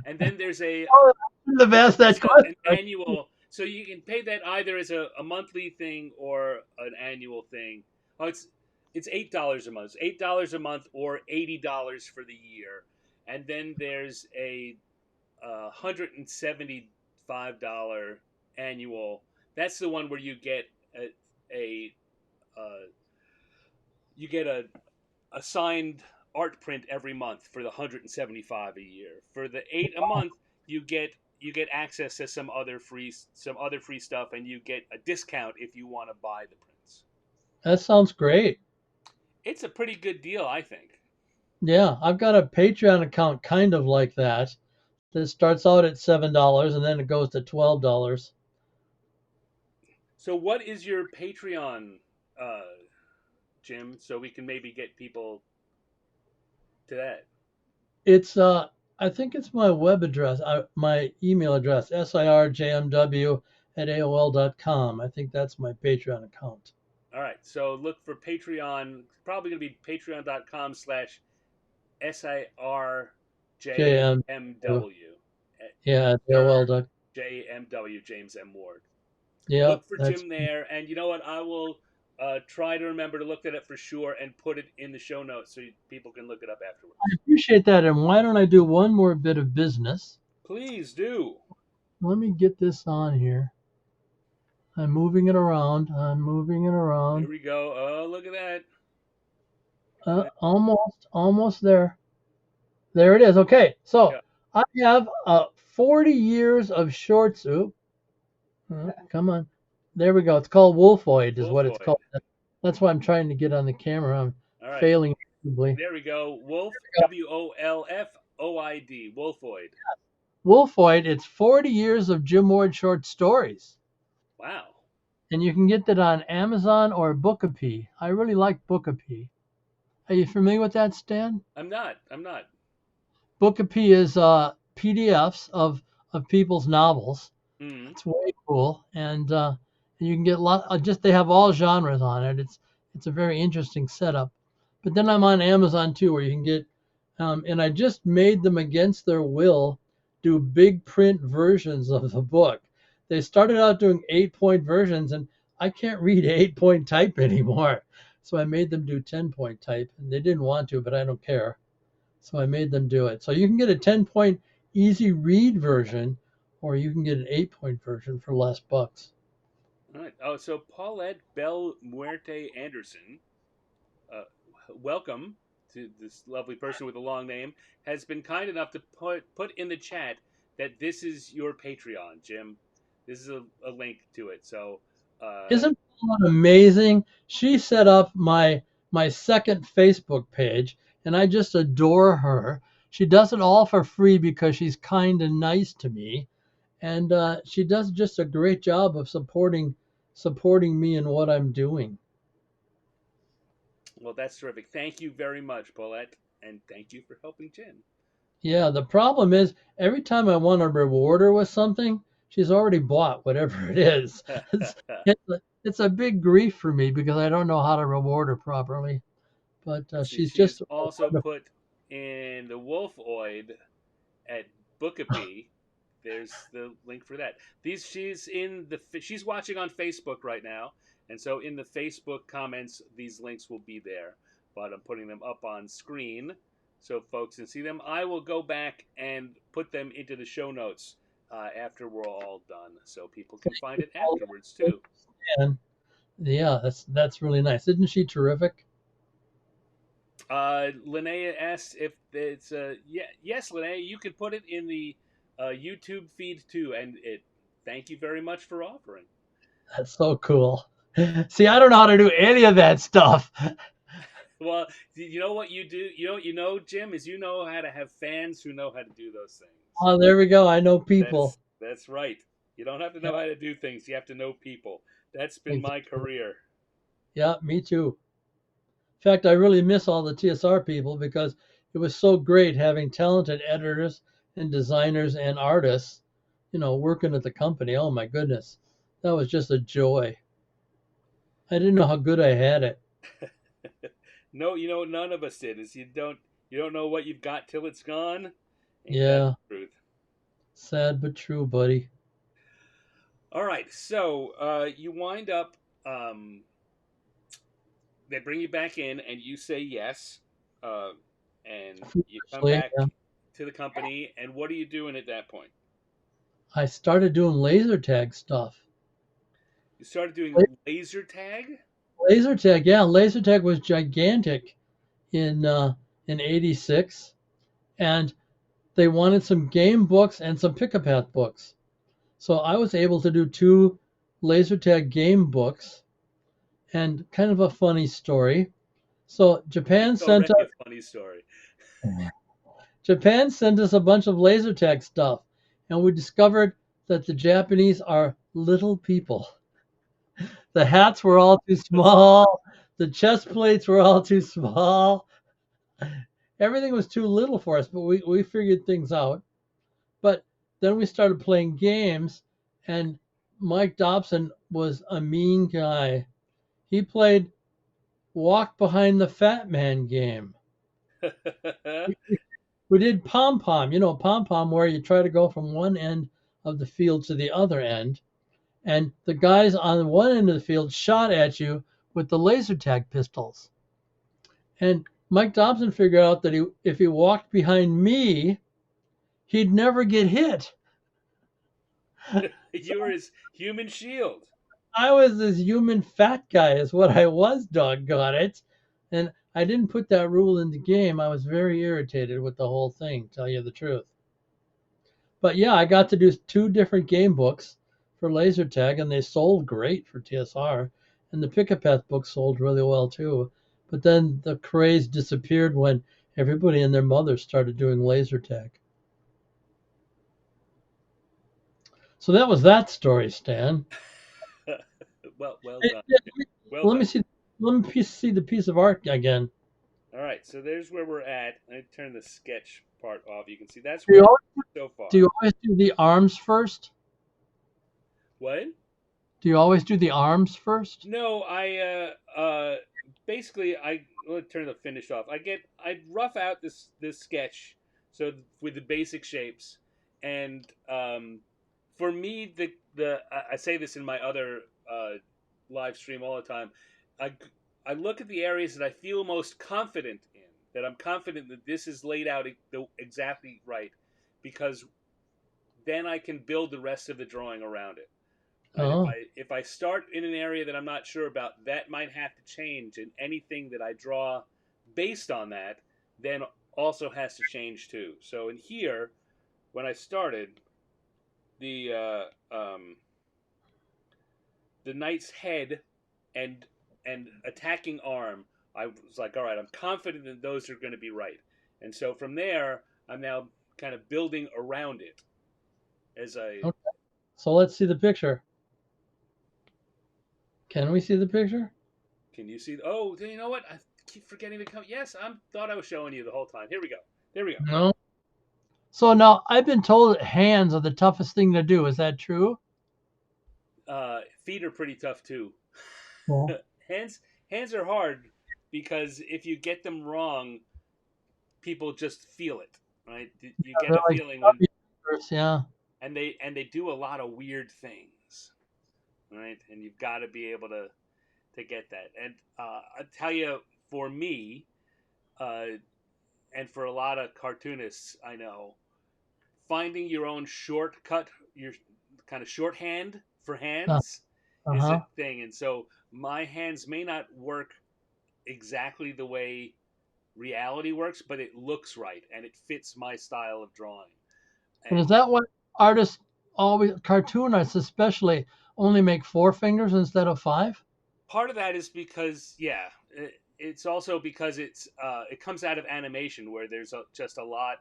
and then there's a Oh, I shouldn't have asked that an question. annual. So you can pay that either as a monthly thing or an annual thing. Oh, it's $8 a month. It's $8 a month or $80 for the year, and then there's a 170 $5 annual. That's the one where you get a uh, you get a signed art print every month for the 175 a year. For the 8 a month, you get access to some other free stuff, and you get a discount if you want to buy the prints. That sounds great. It's a pretty good deal, I think. Yeah, I've got a Patreon account kind of like that. That starts out at $7 and then it goes to $12. So, what is your Patreon, uh, Jim? So we can maybe get people to that. It's I think it's my web address, my email address, sirjmw at AOL.com. I think that's my Patreon account. All right. So look for Patreon. Probably going to be JM, patreon.com/SIRJMW. yeah, at Sir AOL. JMW, James M. Ward. Yeah, Look for that's Jim there. And you know what? I will try to remember to look at it for sure and put it in the show notes so people can look it up I afterwards. appreciate that. And why don't I do one more bit of business? Please do. Let me get this on here. I'm moving it around. I'm moving it There around. we go. Oh, look at that. Almost there. There it is. Okay, so Yeah. I have 40 years of shorts. Oop, come on. There we go. It's called Wolfoid, is what it's Wolfoid. called. That's why I'm trying to get on the camera. I'm All right. failing miserably. There we go. Wolf, Wolfoid. Wolfoid. Wolfoid, it's 40 years of Jim Ward short stories. Wow. And you can get that on Amazon or Bookapee. I really like Bookapee. Are you familiar with that, Stan? I'm not. I'm not. Bookapee is PDFs of people's novels. Mm. It's way cool, and you can get just they have all genres on it. It's a very interesting setup. But then I'm on Amazon too, where you can get, and I just made them against their will do big print versions of the book. They started out doing 8-point versions, and I can't read 8-point type anymore. So I made them do 10-point type, and they didn't want to, but I don't care. So I made them do it. So you can get a 10-point easy read version, or you can get an 8-point version for less bucks. All right. Oh, so Paulette Bell Muerte Anderson, uh, welcome to this lovely person with a long name, has been kind enough to put in the chat that this is your Patreon, Jim. This is a link to it. So, Isn't that amazing? She set up my second Facebook page, and I just adore her. She does it all for free because she's kind and nice to me, and she does just a great job of supporting me in what I'm doing. well, that's terrific. Thank you very much, Paulette, and thank you for helping Jim. Yeah, the problem is every time I want to reward her with something, she's already bought whatever it is. It's a big grief for me because I don't know how to reward her properly. But Let's see. she's She has just also wonderful. put in the Wolfoid at Bookapee. There's the link for that. These she's watching on Facebook right now, and so in the Facebook comments, these links will be there. But I'm putting them up on screen so folks can see them. I will go back and put them into the show notes after we're all done, so people can find it afterwards too. And yeah, that's really nice. Isn't she terrific? Linnea asks if it's yeah, yes, Linnea, you can put it in the YouTube feed too, and it. Thank you very much for offering. That's so cool. See, I don't know how to do any of that stuff. Well, you know what you do. Jim, is you know how to have fans who know how to do those things. Oh, there we go. I know people. That's right. You don't have to Yeah, know how to do things. You have to know people. That's been my exactly. career. Yeah, me too. In fact, I really miss all the TSR people because it was so great having talented editors and designers and artists, working at the company. Oh my goodness. That was just a joy. I didn't know how good I had it. No, none of us did. Is you don't know what you've got till it's gone. Ain't that Yeah, the truth? sad but true, buddy. All right, so you wind up. Um, they bring you back in, and you say yes, uh, and you come Foolishly, back yeah. to the company. And what are you doing at that point? I started doing laser tag stuff. You started doing laser tag? Laser tag, yeah, laser tag was gigantic in '86, and they wanted some game books and some pick-a-path books. So I was able to do two laser tag game books, and kind of a funny story. So It's already a funny story. Japan sent us a bunch of laser tag stuff, and we discovered that the Japanese are little people. The hats were all too That's small. The chest plates were all too small. Everything was too little for us, but we figured things out. But then we started playing games, and Mike Dobson was a mean guy. He played Walk Behind the Fat Man game. We did pom pom, pom pom, where you try to go from one end of the field to the other end, and the guys on one end of the field shot at you with the laser tag pistols. And Mike Dobson figured out that if he walked behind me, he'd never get hit. You were his human shield. I was this human fat guy, is what I was, doggone it. And I didn't put that rule in the game. I was very irritated with the whole thing, tell you the truth. But yeah, I got to do two different game books for laser tag, and they sold great for TSR. And the Pick-a-Path book sold really well too. But then the craze disappeared when everybody and their mother started doing laser tag. So that was that story, Stan. Well Hey, done. yeah, Well let me done. see. Let me see the piece of art again. All right, so there's where we're at. I turn the sketch part off. You can see that's Do you where always, so do far. you always do the arms first? What? Do you always do the arms first? No, basically I let me turn the finish off. I rough out this sketch so with the basic shapes, and for me I say this in my other live stream all the time. I I look at the areas that I feel most confident in, that I'm confident that this is laid out exactly right, because then I can build the rest of the drawing around it. Right? Oh, If I start in an area that I'm not sure about, that might have to change, and anything that I draw based on that then also has to change too. So in here, when I started the the knight's head and attacking arm, I was like, all right, I'm confident that those are going to be right, and so from there, I'm now kind of building around it as I. okay. So let's see the picture. Can we see the picture? Can you see? Oh, you know what? I keep forgetting to come. Yes, I thought I was showing you the whole time. Here we go. There we go. No. So now I've been told that hands are the toughest thing to do. Is that true? Feet are pretty tough too. Well, hands hands are hard because if you get them wrong, people just feel it. Right? You get they're a like feeling when stubby fingers, yeah. and they do a lot of weird things. Right? And you've got to be able to get that. And I tell you, for me, uh, and for a lot of cartoonists I know, finding your own shortcut, your kind of shorthand for Uh hands is a huh. thing. And so my hands may not work exactly the way reality works, but it looks right and it fits my style of drawing. And is And that what artists always, cartoon artists especially, only make four fingers instead of five? part of that is because, yeah, it's also because it comes out of animation where there's just a lot.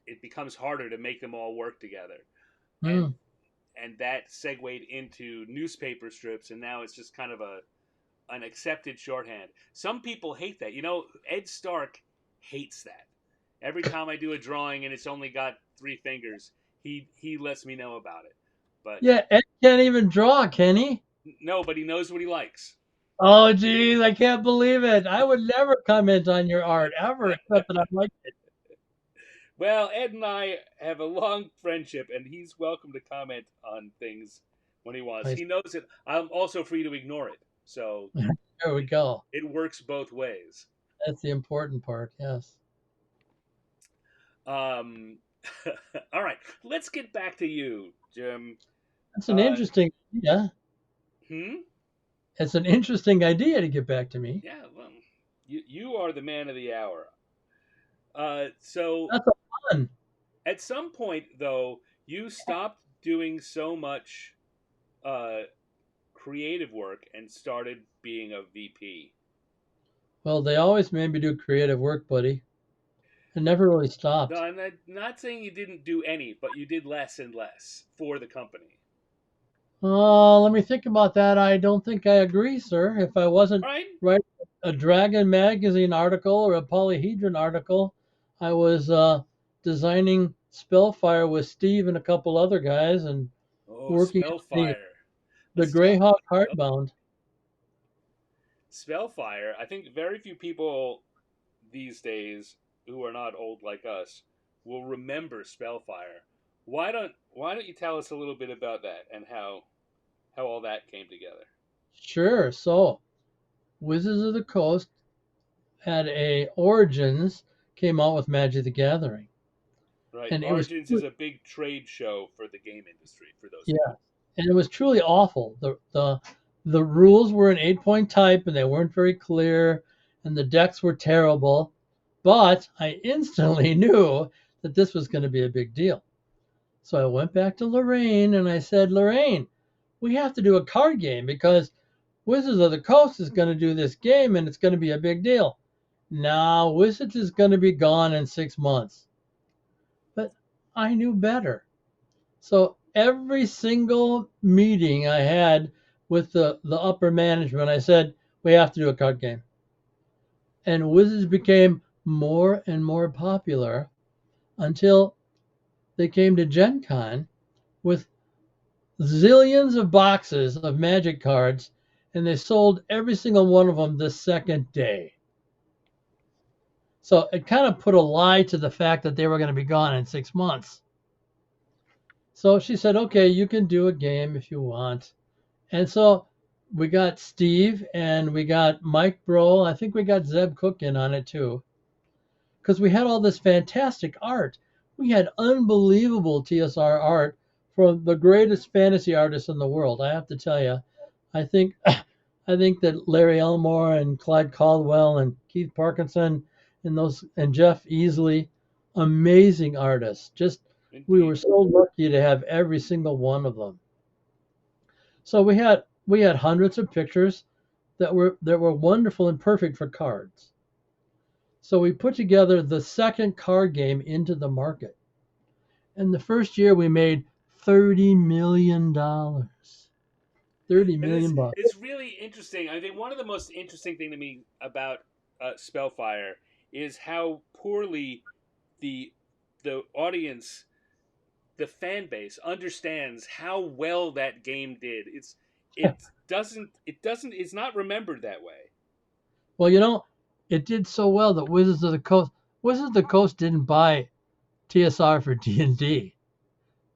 It becomes harder to make them all work together, and Hmm. that segued into newspaper strips, and now it's just kind of an accepted shorthand. Some people hate that. Ed Stark hates that. Every time I do a drawing and it's only got three fingers, he lets me know about it. But Yeah, Ed can't even draw, can he? no, but he knows what he likes. Oh, geez, I can't believe it. I would never comment on your art ever, except that I like it. Well, Ed and I have a long friendship, and he's welcome to comment on things when he wants. I, He knows it. I'm also free to ignore it, so there we it, go. it works both ways. That's the important part. Yes. Um, All right, let's get back to you, Jim. That's an Uh, interesting idea. hmm? It's an interesting idea to get back to me. Yeah, well, you are the man of the hour. So That's a fun. at some point, though, you stopped doing so much uh, creative work and started being a VP. Well, they always made me do creative work, buddy. It never really No, stopped. I'm not saying you didn't do any, but you did less and less for the company. Let me think about that. I don't think I agree, sir. If I wasn't All right. writing a Dragon magazine article or a Polyhedron article, I was designing Spellfire with Steve and a couple other guys and Oh, working on Spellfire. the Let's talk Greyhawk about hardbound. Spellfire. I think very few people these days who are not old like us will remember Spellfire. Why don't you tell us a little bit about that and how all that came together? Sure. So Wizards of the Coast had a Origins came out with Magic the Gathering, Right. and it was Origins is a big trade show for the game industry, for those who yeah, don't. and it was truly awful. The rules were in 8-point type and they weren't very clear, and the decks were terrible. But I instantly knew that this was going to be a big deal. So I went back to Lorraine and I said, Lorraine, we have to do a card game because Wizards of the Coast is going to do this game and it's going to be a big deal. Now, Wizards is going to be gone in 6 months. But I knew better. So every single meeting I had with the upper management, I said, we have to do a card game. And Wizards became more and more popular until they came to Gen Con with zillions of boxes of magic cards, and they sold every single one of them the second day. So it kind of put a lie to the fact that they were going to be gone in 6 months. So she said, okay, you can do a game if you want. And so we got Steve and we got Mike Bro. I think we got Zeb Cook in on it too. Because we had all this fantastic art. We had unbelievable TSR art from the greatest fantasy artists in the world. I have to tell you, I think I think that Larry Elmore and Clyde Caldwell and Keith Parkinson and Jeff Easley, amazing artists. Just we were Indeed. so lucky to have every single one of them. So we had hundreds of pictures that were wonderful and perfect for cards. So we put together the second card game into the market. And the first year we made $30 million. 30 And this million bucks. it's really interesting. I think one of the most interesting thing to me about Spellfire is how poorly the the audience, the fan base, understands how well that game did. It's not remembered that way. Well, it did so well that Wizards of the Coast didn't buy TSR for D&D.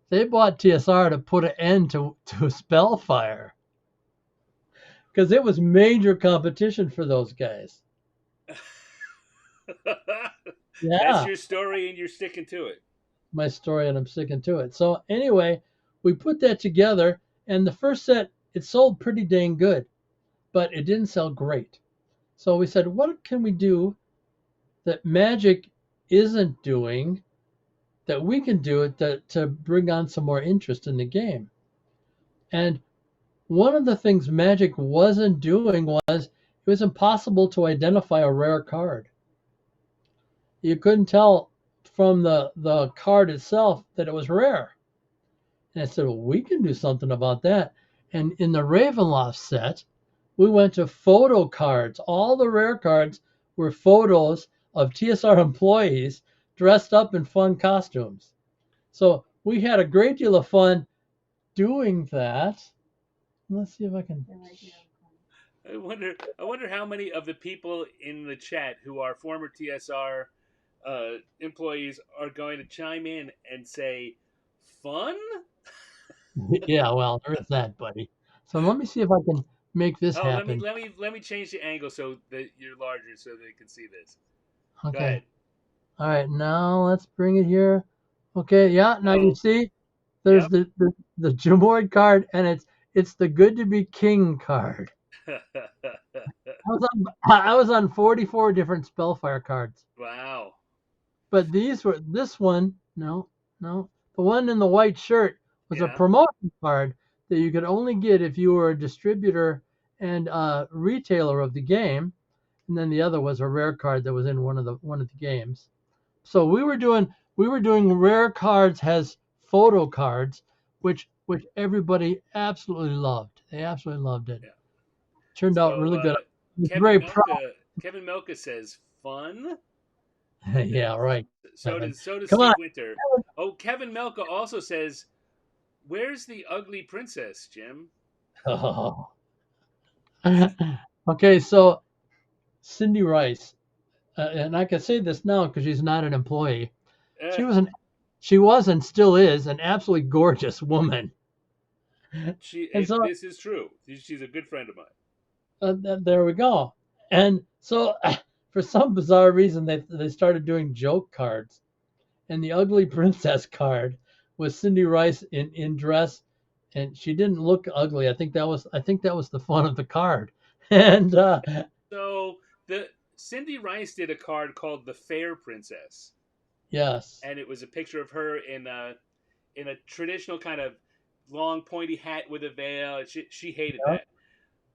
They bought TSR to put an end to Spellfire because it was major competition for those guys. That's Yeah, your story, and you're sticking to it. my story, and I'm sticking to it. So anyway, we put that together, and the first set it sold pretty dang good, but it didn't sell great. So we said, what can we do that Magic isn't doing that we can do it to bring on some more interest in the game? And one of the things Magic wasn't doing was it was impossible to identify a rare card. You couldn't tell from the card itself that it was rare. And I said, well, we can do something about that. And in the Ravenloft set, we went to photo cards. All the rare cards were photos of TSR employees dressed up in fun costumes. So we had a great deal of fun doing that. Let's see if I can. I wonder how many of the people in the chat who are former TSR employees are going to chime in and say, "Fun." Yeah, well, there is that, buddy. So let me see if I can make this Oh, let me happen. let me let me change the angle so that you're larger so they can see this. Go Okay. ahead. All right, now let's bring it here. Okay, yeah. Now you So, see, there's yep. the Jamoid card, and it's the good to be king card. I was on 44 different Spellfire cards, Wow. but this one, no, no, the one in the white shirt was a Yeah. promotion card that you could only get if you were a distributor and a retailer of the game, and then the other was a rare card that was in one of the games. So we were doing rare cards as photo cards, which everybody absolutely loved. They absolutely loved it. Yeah. Turned out So really good. I was Kevin very proud. Melka Kevin Melka says fun. Yeah, right, So Kevin. does Come on. Steve Winter. Oh, Kevin Melka also says, "Where's the ugly princess, Jim?" Oh. Okay, so Cindy Rice, and I can say this now because she's not an employee. Uh, She was an she was and still is an absolutely gorgeous woman. And so this is true. She's a good friend of mine. there we go. And so for some bizarre reason, they started doing joke cards, and the ugly princess card was Cindy Rice in dress, and she didn't look ugly. I think that was the fun of the card. And So the Cindy Rice did a card called the Fair Princess, yes, and it was a picture of her in a traditional kind of long pointy hat with a veil. She hated yeah, that.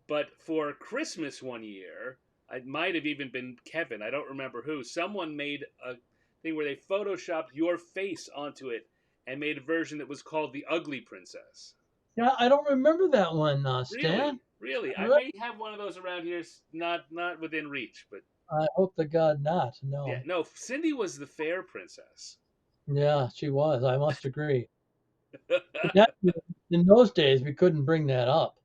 But for Christmas one year, it might have even been Kevin. I don't remember who. Someone made a thing where they photoshopped your face onto it and made a version that was called the Ugly Princess. yeah, I don't remember that one, Really, Stan. really, I Really? may have one of those around here, not within reach, but I hope to God not. yeah, No. no. Cindy was the fair princess. Yeah, she was. I must agree. But in those days, we couldn't bring that up.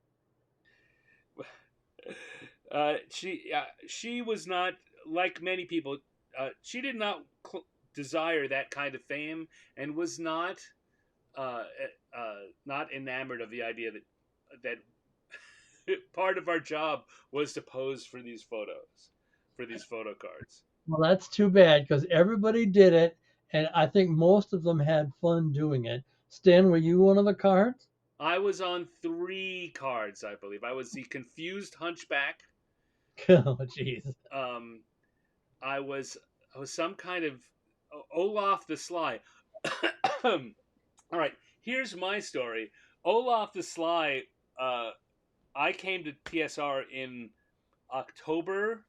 She was not like many people. She did not desire that kind of fame and was uh, not enamored of the idea that part of our job was to pose for these photos, for these photo cards. Well, that's too bad because everybody did it, and I think most of them had fun doing it. Stan, were you one of the cards? I was on three cards, I believe. I was the confused hunchback. Oh, jeez. Um, I was some kind of Olaf the Sly. All right, here's my story. Olaf the Sly. Uh, I came to TSR in October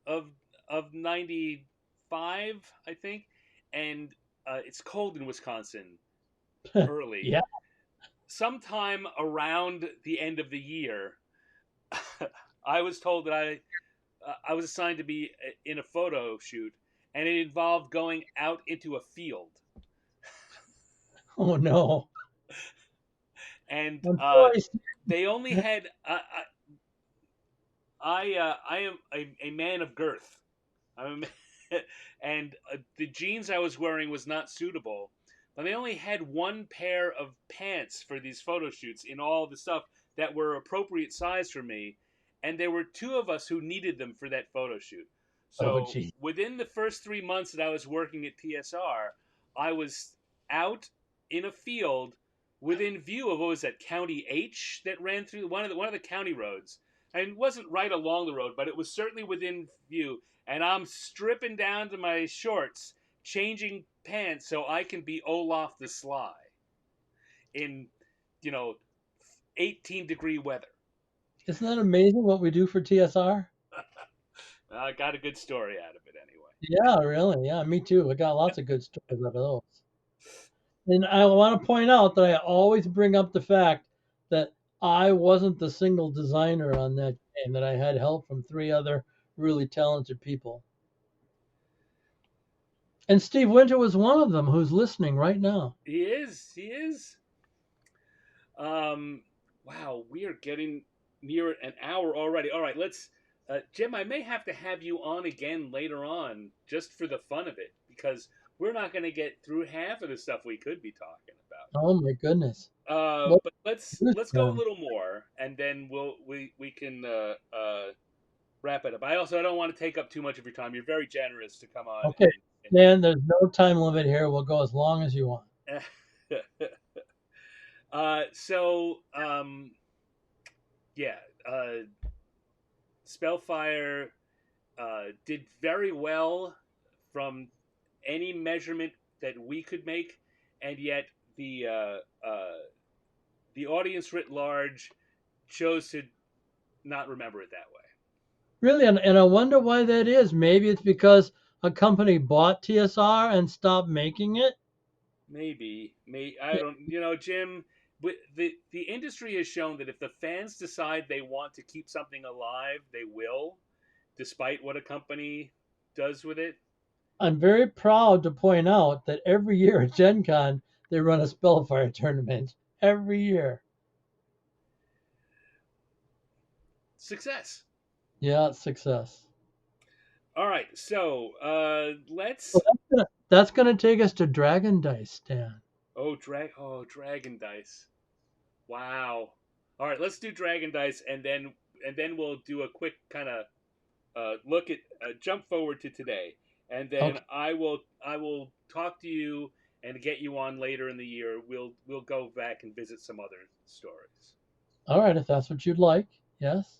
of '95, I think, and it's cold in Wisconsin early. Yeah. Sometime around the end of the year, I was told that I was assigned to be in a photo shoot, and it involved going out into a field. Oh no. And I'm sorry. they only had I am a man of girth. I'm and the jeans I was wearing was not suitable. But they only had one pair of pants for these photo shoots in all the stuff that were appropriate size for me, and there were two of us who needed them for that photo shoot. Oh, So geez. within the first 3 months that I was working at TSR, I was out in a field within view of what was that County H that ran through one of the county roads, and it wasn't right along the road, but it was certainly within view. And I'm stripping down to my shorts, changing pants so I can be Olaf the Sly in, you know, 18-degree weather. Isn't that amazing what we do for TSR? I got a good story out of it anyway. Yeah, really. Yeah, me too. I got lots of good stories out of those. And I want to point out that I always bring up the fact that I wasn't the single designer on that game, that I had help from three other really talented people. And Steve Winter was one of them who's listening right now. He is. He is. Um, wow, we are getting near an hour already. All right, let's. Jim, I may have to have you on again later on just for the fun of it because we're not going to get through half of the stuff we could be talking about. Oh my goodness. What But this let's go a time? little more, and then we can wrap it up. I don't want to take up too much of your time. You're very generous to come on Okay. Dan, there's no time limit here. We'll go as long as you want. So yeah, Spellfire did very well from any measurement that we could make, and yet the the audience writ large chose to not remember it that way. Really, and I wonder why that is. Maybe it's because a company bought TSR and stopped making it. Maybe, I don't. Jim. The industry has shown that if the fans decide they want to keep something alive, they will, despite what a company does with it. I'm very proud to point out that every year at Gen Con, they run a Spellfire tournament. Every year. Success. Yeah, success. All right, so So let's. that's gonna take us to Dragon Dice, Dan. Dragon dice. Wow. All right, let's do Dragon dice, and then we'll do a quick kind of look at jump forward to today, and then Okay. I will talk to you and get you on later in the year. We'll go back and visit some other stories. All right, if that's what you'd like. Yes.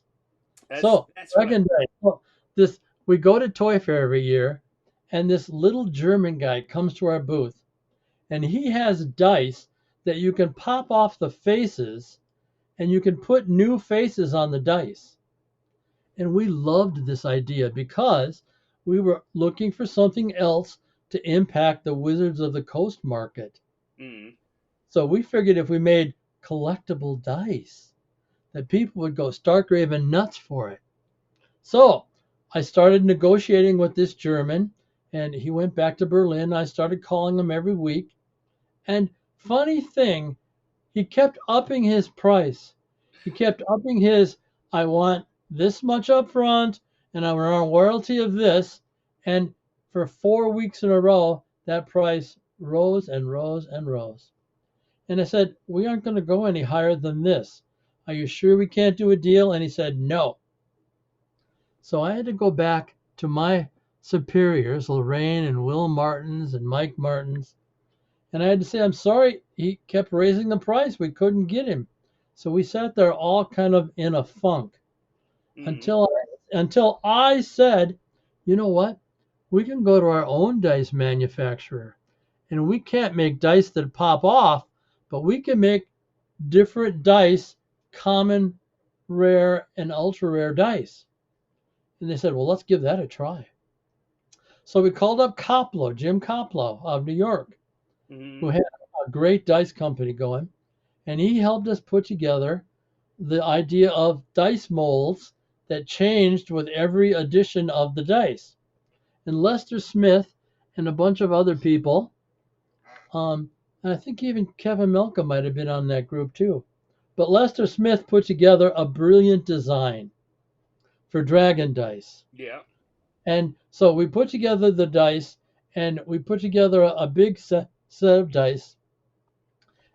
That's So that's what I. Dragon Dice. Well, this we go to Toy Fair every year, and this little German guy comes to our booth, and he has dice that you can pop off the faces, and you can put new faces on the dice. And we loved this idea because we were looking for something else to impact the Wizards of the Coast market. Mm, So we figured if we made collectible dice, that people would go stark raving nuts for it. So I started negotiating with this German, and he went back to Berlin. I started calling him every week. And funny thing, he kept upping his price. He kept upping his, I want this much up front, and I want a royalty of this. And for 4 weeks in a row, that price rose and rose and rose. And I said, we aren't going to go any higher than this. Are you sure we can't do a deal? And he said, no. So I had to go back to my superiors, Lorraine and Will Martins and Mike Martins, and I had to say, I'm sorry, he kept raising the price. We couldn't get him. So we sat there all kind of in a funk mm, until I said, you know what? We can go to our own dice manufacturer. And we can't make dice that pop off, but we can make different dice, common, rare, and ultra rare dice. And they said, well, let's give that a try. So we called up Koplo, Jim Koplo of New York, who mm, had a great dice company going. And he helped us put together the idea of dice molds that changed with every edition of the dice. And Lester Smith and a bunch of other people, and I think even Kevin Melka might have been on that group too. But Lester Smith put together a brilliant design for Dragon Dice. yeah. And so we put together the dice, and we put together a big set of dice,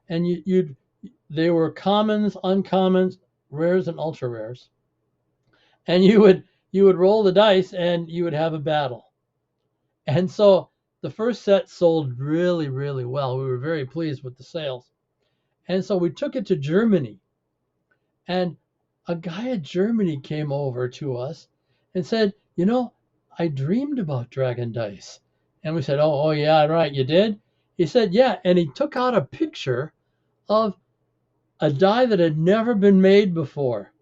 and they were commons, uncommons, rares, and ultra rares. And you would roll the dice, and you would have a battle. And so the first set sold really, really well. We were very pleased with the sales. And so we took it to Germany, and a guy at Germany came over to us and said, I dreamed about Dragon Dice. And we said, oh yeah, right, you did? He said, yeah. And he took out a picture of a die that had never been made before.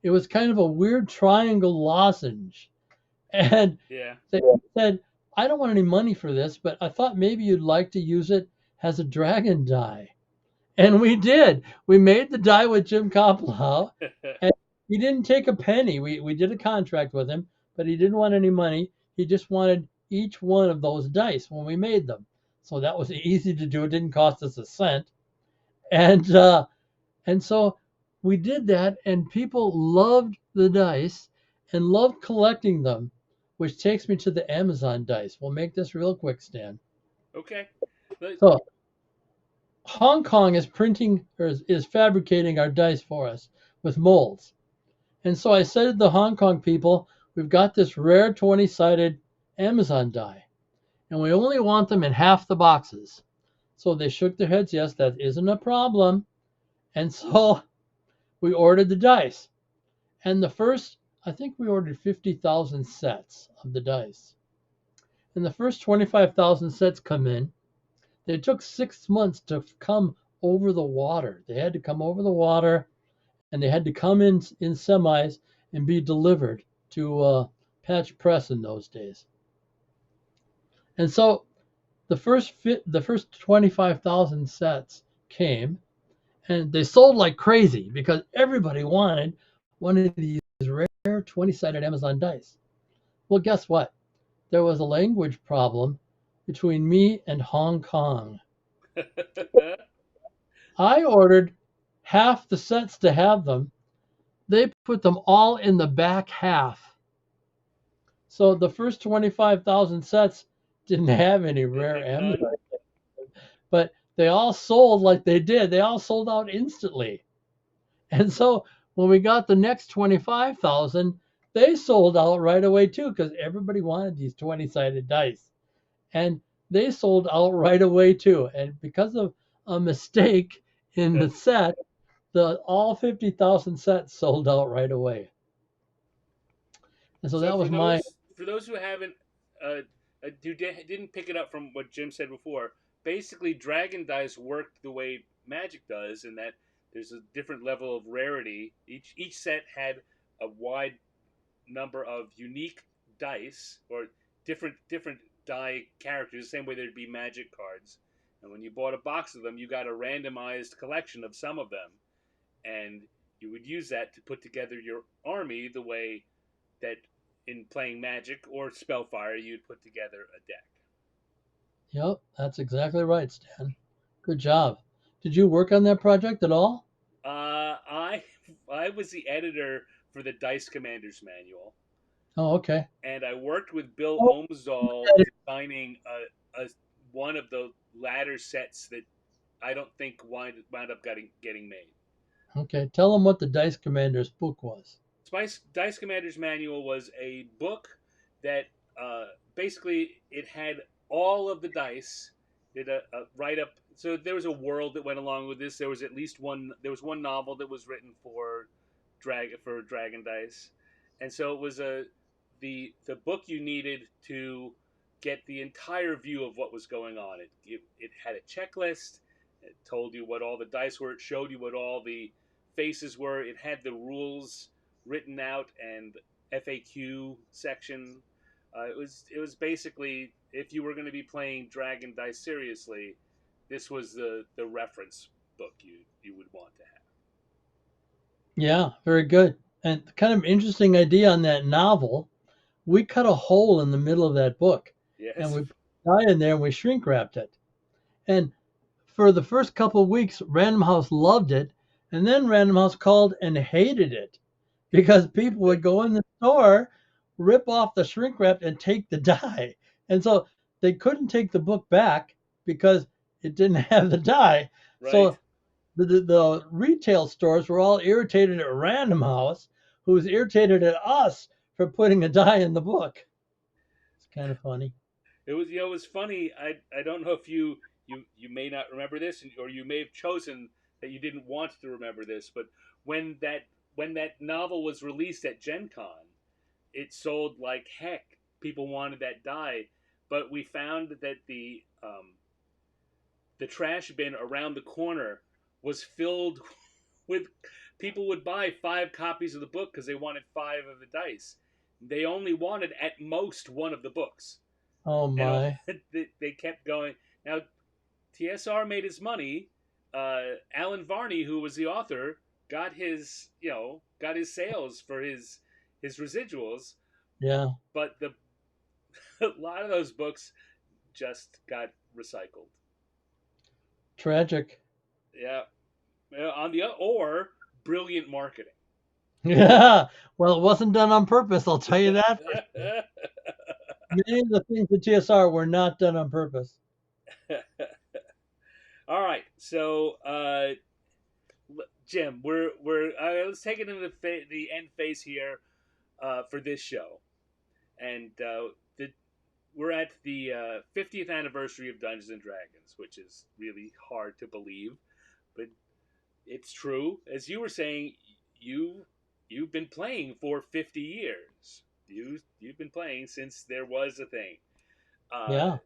It was kind of a weird triangle lozenge. And Yeah. they said, I don't want any money for this, but I thought maybe you'd like to use it as a dragon die. And we did. We made the die with Jim Koplow, and he didn't take a penny. We did a contract with him, but he didn't want any money. He just wanted each one of those dice when we made them. So that was easy to do. It didn't cost us a cent. And so we did that, and people loved the dice and loved collecting them, which takes me to the Amazon dice. We'll make this real quick, Stan. Okay. But, So Hong Kong is printing or is fabricating our dice for us with molds. And so I said to the Hong Kong people, we've got this rare 20-sided Amazon die. and we only want them in half the boxes. So they shook their heads, yes, that isn't a problem. And so we ordered the dice. And the first, I think we ordered 50,000 sets of the dice. And the first 25,000 sets come in. They took 6 months to come over the water. They had to come over the water, and they had to come in semis and be delivered to Patch Press in those days. And so the first 25,000 sets came, and they sold like crazy because everybody wanted one of these rare 20-sided Amazon dice. Well, guess what? There was a language problem between me and Hong Kong. I ordered half the sets to have them. They put them all in the back half. So the first 25,000 sets didn't have any Didn't rare have Amazon, none. but they all sold like they did. They all sold out instantly. And so when we got the next 25,000, they sold out right away too because everybody wanted these 20-sided dice. And they sold out right away too. And because of a mistake in the set, the all 50,000 sets sold out right away. And so So that was my for those who haven't didn't pick it up from what Jim said before, basically Dragon Dice worked the way Magic does, in that there's a different level of rarity. Each set had a wide number of unique dice, or different die characters, the same way there'd be Magic cards. And when you bought a box of them, you got a randomized collection of some of them, and you would use that to put together your army the way that in playing Magic or Spellfire you'd put together a deck. Yep, that's exactly right, Stan. Good job. Did you work on that project at all? I I was the editor for the Dice Commander's Manual, Oh, okay. and I worked with Bill Oh, Omsdahl designing a one of the latter sets that I don't think wound up getting made. okay. Tell them what the Dice Commander's book was. Dice Commander's Manual was a book that basically it had all of the dice. Did a write up. So there was a world that went along with this. There was at least one. There was one novel that was written for Dragon Dice, and so it was the book you needed to get the entire view of what was going on. It had a checklist. It told you what all the dice were. It showed you what all the faces were. It had the rules written out and FAQ section. It was basically, if you were going to be playing Dragon Dice seriously, this was the reference book you would want to have. Yeah, very good. And kind of interesting idea on that novel. We cut a hole in the middle of that book, and Yes, we put a die in there and we shrink wrapped it. And for the first couple of weeks, Random House loved it, and then Random House called and hated it because people would go in the store, rip off the shrink wrap, and take the die. And so they couldn't take the book back because it didn't have the die. right, So the retail stores were all irritated at Random House, who was irritated at us for putting a die in the book. It's kind of funny. it was funny. I don't know if you may not remember this, or you may have chosen that you didn't want to remember this, but when that when that novel was released at Gen Con, it sold like heck. People wanted that die, but we found that the trash bin around the corner was filled with people would buy 5 copies of the book because they wanted 5 of the dice. They only wanted at most one of the books, Oh and my. they kept going. Now TSR made his money. Alan Varney, who was the author, got his sales for his residuals, Yeah. but the a lot of those books just got recycled. Tragic. Yeah, on the or brilliant marketing. Yeah. Well, it wasn't done on purpose, I'll tell you that. Many of the things at TSR were not done on purpose. All right, so Jim, we're let's take it into the end phase here for this show, and we're at the 50th anniversary of Dungeons and Dragons, which is really hard to believe, but it's true. As you were saying, you you've been playing for 50 years. You've been playing since there was a thing. Uh, Yeah.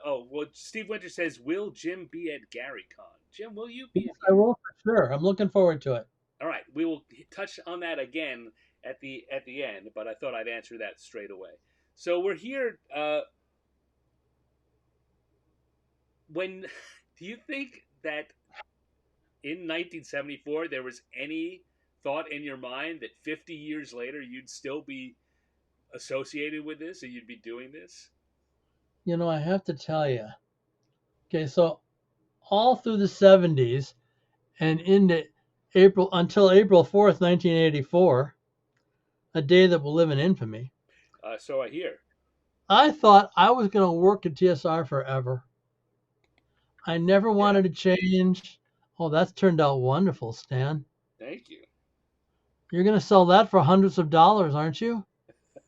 oh well, Steve Winter says, "Will Jim be at GaryCon?" Jim, will you be Yes, at I Gary? will for sure. I'm looking forward to it. All right, we will touch on that again at the end, but I thought I'd answer that straight away. So we're here. When do you think that in 1974 there was any thought in your mind that 50 years later you'd still be associated with this and you'd be doing this? I have to tell you. Okay, so all through the 70s and into April until April 4th, 1984, a day that will live in infamy, So I hear. I thought I was going to work at TSR forever. I never Yeah, wanted to change. Oh, that's turned out wonderful, Stan. thank you. You're going to sell that for hundreds of dollars, aren't you?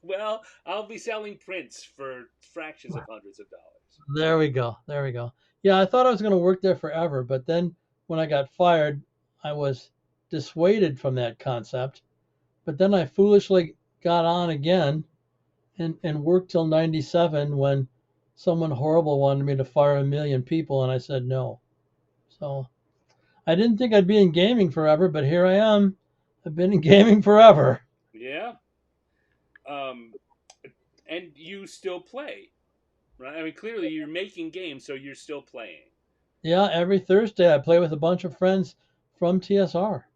Well, I'll be selling prints for fractions of hundreds of dollars. There we go. There we go. Yeah, I thought I was going to work there forever, but then when I got fired, I was dissuaded from that concept. But then I foolishly got on again and worked till 97 when someone horrible wanted me to fire 1 million people, and I said no. So I didn't think I'd be in gaming forever, but here I am. I've been in gaming forever. Yeah. Um, and you still play, right? I mean, clearly you're making games, so you're still playing. Yeah, every Thursday I play with a bunch of friends from TSR.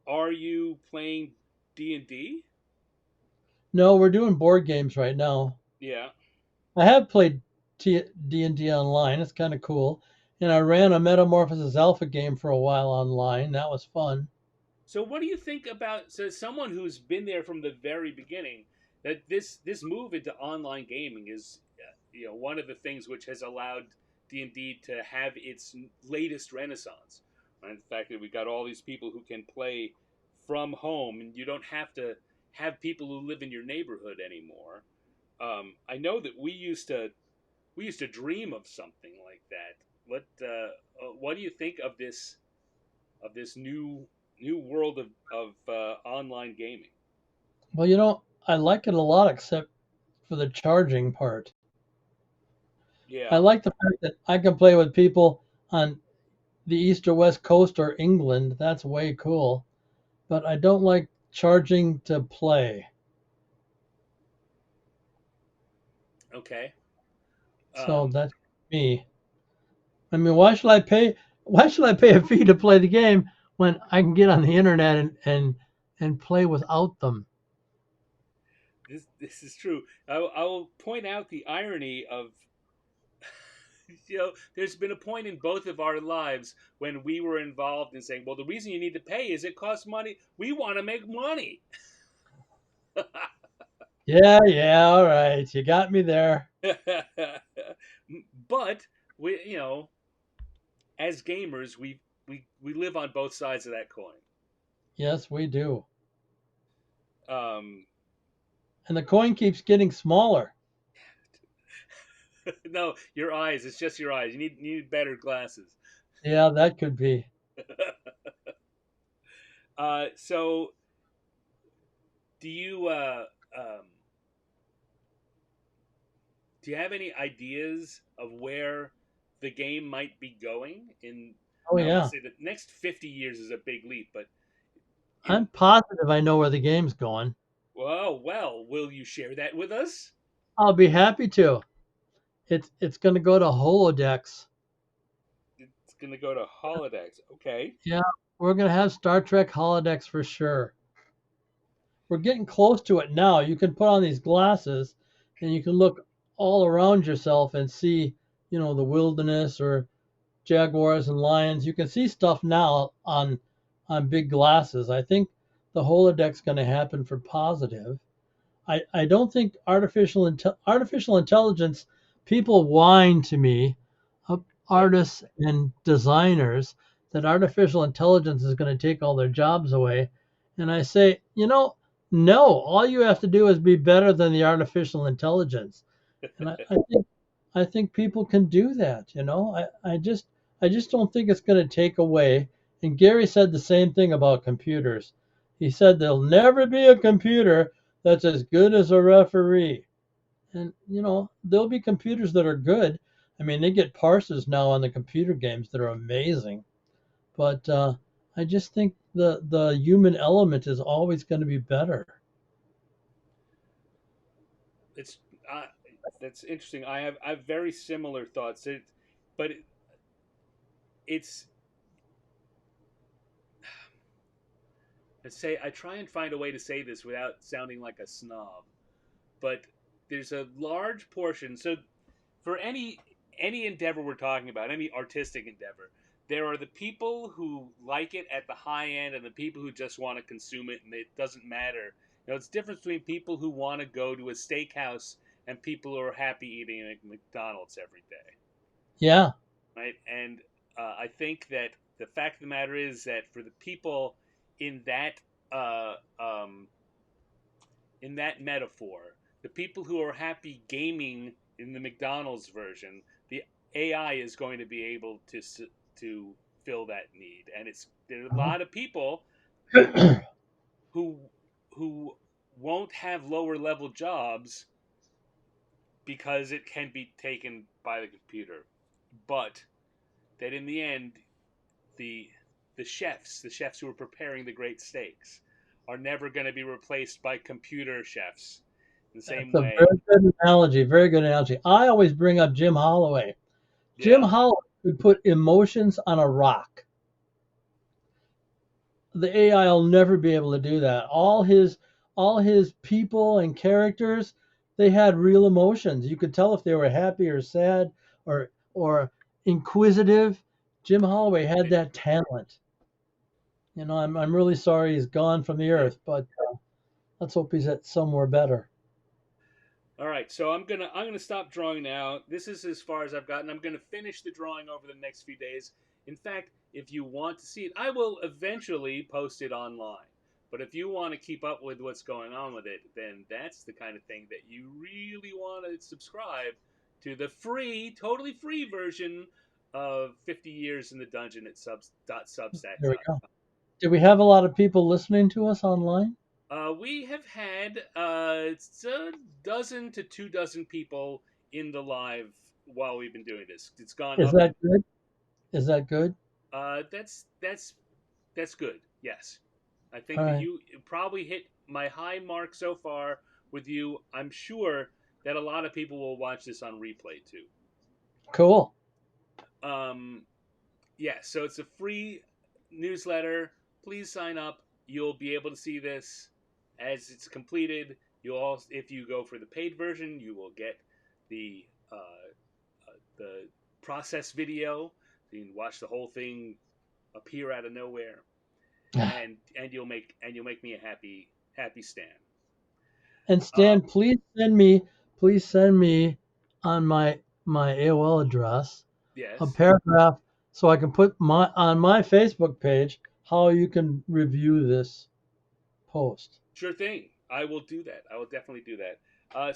Are you playing D&D? No, we're doing board games right now. Yeah. I have played D&D online. It's kind of cool. And I ran a Metamorphosis alpha game for a while online. That was fun. So what do you think about someone who's been there from the very beginning that this move into online gaming is one of the things which has allowed D&D to have its latest renaissance. Right? The fact that we got all these people who can play from home and you don't have to have people who live in your neighborhood anymore. I know that we used to dream of something like that. What do you think of this new world of online gaming? Well, I like it a lot except for the charging part. I Yeah. like the fact that I can play with people on the east or west coast or England. That's way cool. But I don't like charging to play. Okay. So Um, that's me. I mean, why should I pay a fee to play the game when I can get on the internet and play without them? this is true. I will point out the irony of there's been a point in both of our lives when we were involved in saying, well, the reason you need to pay is it costs money. We want to make money. Yeah, yeah, all right. You got me there. But as gamers, we live on both sides of that coin. Yes, we do. Um, And the coin keeps getting smaller. no, your eyes. It's just your eyes. You need better glasses. Yeah, that could be. So do you do you have any ideas of where the game might be going in? Oh, Now, let's yeah. say the next 50 years is a big leap, but in I'm positive I know where the game's going. well, will you share that with us? I'll be happy to. It's going to go to holodecks. It's going to go to holodecks. Okay. Yeah, we're going to have Star Trek holodecks for sure. We're getting close to it now. You can put on these glasses and you can look all around yourself and see, the wilderness or jaguars and lions. You can see stuff now on big glasses. I think the holodeck's going to happen for positive. I don't think artificial intelligence, people whine to me, artists and designers, that artificial intelligence is going to take all their jobs away. And I say, no, all you have to do is be better than the artificial intelligence. And I think people can do that. I just don't think it's going to take away. And Gary said the same thing about computers. He said there'll never be a computer that's as good as a referee. And there'll be computers that are good. I mean, they get parsers now on the computer games that are amazing. But I just think the human element is always going to be better. It's uh, that's interesting. I have very similar thoughts. But it's let's say I try and find a way to say this without sounding like a snob. But there's a large portion. So for any endeavor we're talking about, any artistic endeavor, there are the people who like it at the high end and the people who just want to consume it and it doesn't matter. It's difference between people who want to go to a steakhouse and people who are happy eating at McDonald's every day, Yeah. right? And I think that the fact of the matter is that for the people in that uh, um, in that metaphor, the people who are happy gaming in the McDonald's version, the AI is going to be able to fill that need, and there are a lot of people who who won't have lower level jobs because it can be taken by the computer, but that in the end, the the chefs who are preparing the great steaks, are never going to be replaced by computer chefs in the That's same a way. very good analogy. Very good analogy. I always bring up Jim Holloway. Jim Yeah, Holloway could put emotions on a rock. The AI will never be able to do that. All his people and characters, they had real emotions. You could tell if they were happy or sad or inquisitive. Jim Holloway had right. that talent. I'm really sorry he's gone from the Yeah. earth, but let's hope he's at somewhere better. All right, so I'm gonna stop drawing now. This is as far as I've gotten. I'm gonna finish the drawing over the next few days. In fact, if you want to see it, I will eventually post it online. But if you want to keep up with what's going on with it, then that's the kind of thing that you really want to subscribe to the totally free version of 50 Years in the Dungeon at There we go. substack.com. Did we have a lot of people listening to us online? We have had it's a dozen to 2 dozen people in the live while we've been doing this. It's gone Is up and that good? Is that good? that's good. Yes, I All think that right. you probably hit my high mark so far with you. I'm sure that a lot of people will watch this on replay too. Cool. Um, yeah, so it's a free newsletter. Please sign up. You'll be able to see this as it's completed. You'll also, if you go for the paid version, you will get the the process video. So you can watch the whole thing appear out of nowhere, and you'll make me a happy Stan. And Uh, Stan, please send me on my AOL address a yes, paragraph so I can put on my Facebook page how you can review this post. sure thing. I will do that. I will definitely do that.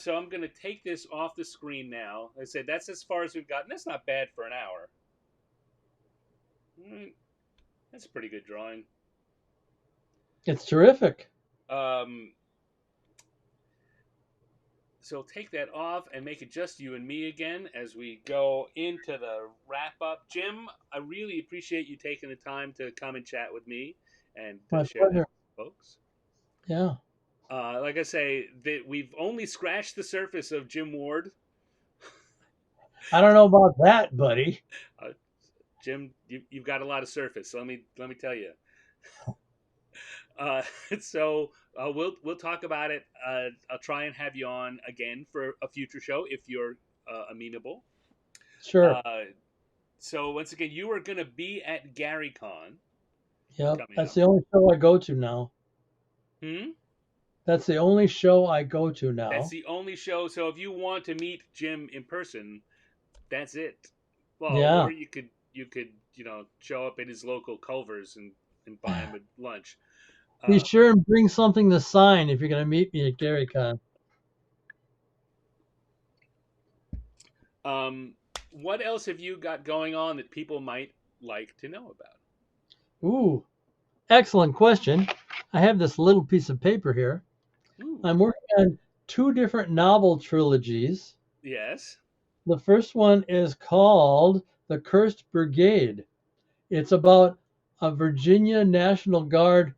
So I'm going to take this off the screen now. I said that's as far as we've gotten. That's not bad for an hour. Mm, that's a pretty good drawing. It's terrific. Um, so take that off and make it just you and me again as we go into the wrap up. Jim, I really appreciate you taking the time to come and chat with me and My share this pleasure. with folks. Yeah. Like I say, that we've only scratched the surface of Jim Ward. I don't know about that, buddy. Uh, Jim, you've got a lot of surface. So let me tell you. Uh, so we'll talk about it. I'll try and have you on again for a future show if you're amenable. Sure. Uh, so once again, you are going to be at GaryCon Yep. coming That's up. the only show I go to now. Hmm? That's the only show I go to That's now. the only show. So if you want to meet Jim in person, that's it. Well, Yeah. or you could show up at his local Culver's and buy him a lunch. Be Uh, sure and bring something to sign if you're going to meet me at GaryCon. Um, what else have you got going on that people might like to know about? Ooh, excellent question. I have this little piece of paper here. Ooh, I'm working on two different novel trilogies. yes. The first one is called The Cursed Brigade. It's about a Virginia National Guard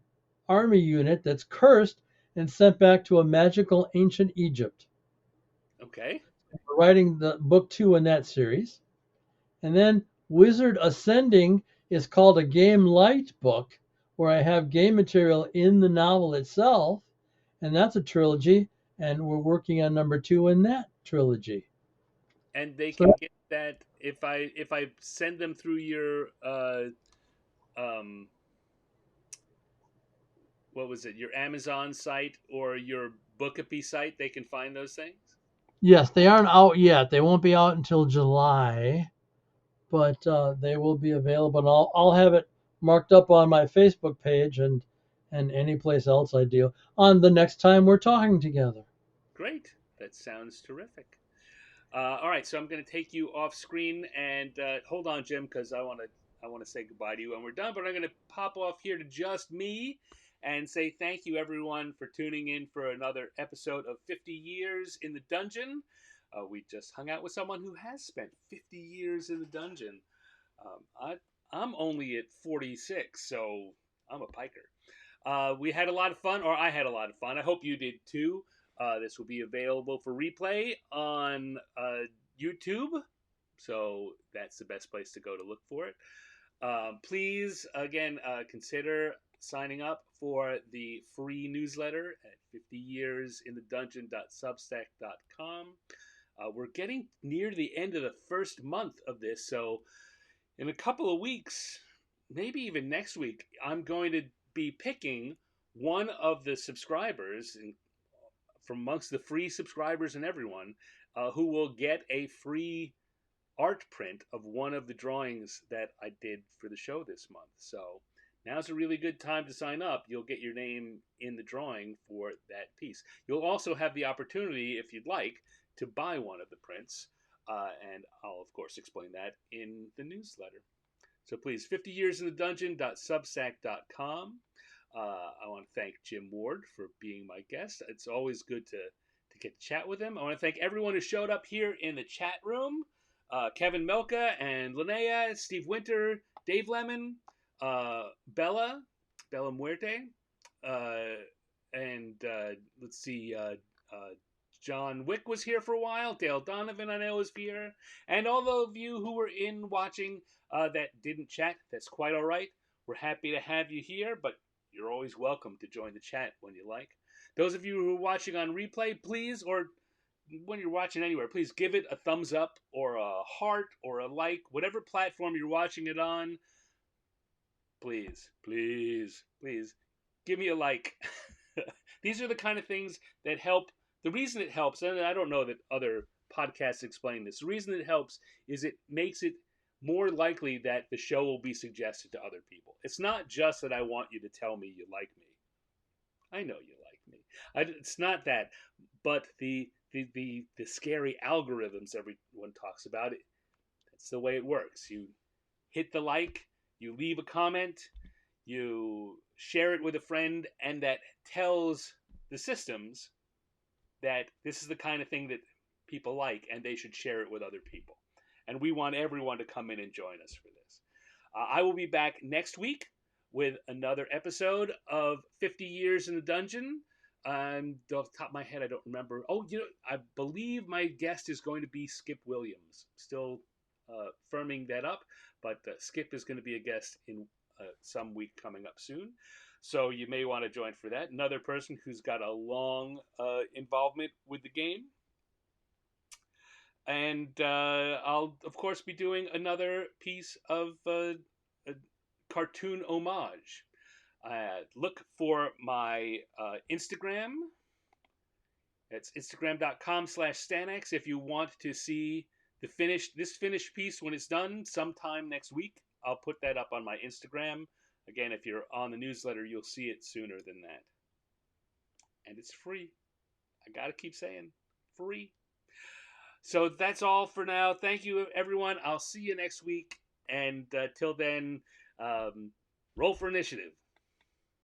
army unit that's cursed and sent back to a magical ancient Egypt. Okay. We're writing the book two in that series. And then Wizard Ascending is called a game light book where I have game material in the novel itself. And that's a trilogy. And we're working on number two in that trilogy. And they So can get that if I send them through your um what was it, your Amazon site or your Bookapy site, they can find those things. yes, they aren't out yet. They won't be out until July, but they will be available. And I'll have it marked up on my Facebook page and any place else I deal on the next time we're talking together. Great. That sounds terrific. All right, so I'm going to take you off screen and hold on, Jim, because I want to say goodbye to you when we're done. But I'm going to pop off here to just me and say thank you, everyone, for tuning in for another episode of 50 Years in the Dungeon. We just hung out with someone who has spent 50 years in the dungeon. I'm only at 46, so I'm a piker. We had a lot of fun, or I had a lot of fun. I hope you did too. This will be available for replay on YouTube, so that's the best place to go to look for it. Please, again, consider signing up for the free newsletter at 50yearsindedungeon.substack.com. We're getting near the end of the first month of this, so in a couple of weeks, maybe even next week, I'm going to be picking one of the subscribers from amongst the free subscribers and everyone who will get a free art print of one of the drawings that I did for the show this month. So now's a really good time to sign up. You'll get your name in the drawing for that piece. You'll also have the opportunity, if you'd like, to buy one of the prints. And I'll, of course, explain that in the newsletter. So please, 50yearsinthedungeon.substack.com. I want to thank Jim Ward for being my guest. It's always good to get to chat with him. I want to thank everyone who showed up here in the chat room. Kevin Melka and Linnea, Steve Winter, Dave Lemon, Bella Muerte, uh, and let's see, John Wick was here for a while. Dale Donovan, I know, was here. And all of you who were in watching that didn't chat, that's quite all right. We're happy to have you here, but you're always welcome to join the chat when you like. Those of you who are watching on replay, please, or when you're watching anywhere, please give it a thumbs up or a heart or a like, whatever platform you're watching it on. Please, please, please give me a like. These are the kind of things that help. The reason it helps, and I don't know that other podcasts explain this, the reason it helps is it makes it more likely that the show will be suggested to other people. It's not just that I want you to tell me you like me. I know you like me. It's not that, but the scary algorithms everyone talks about it. That's the way it works. You hit the like, you leave a comment, you share it with a friend, and that tells the systems that this is the kind of thing that people like and they should share it with other people. And we want everyone to come in and join us for this. I will be back next week with another episode of 50 Years in the Dungeon. Off the top of my head, I don't remember. Oh, I believe my guest is going to be Skip Williams. Still firming that up, but Skip is going to be a guest in some week coming up soon. So you may want to join for that. Another person who's got a long involvement with the game. And I'll, of course, be doing another piece of a cartoon homage. Look for my Instagram. It's instagram.com/Stanex if you want to see this finished piece when it's done sometime next week. I'll put that up on my Instagram. Again, if you're on the newsletter, you'll see it sooner than that. And it's free. I gotta keep saying free. So that's all for now. Thank you, everyone. I'll see you next week. And till then, roll for initiative.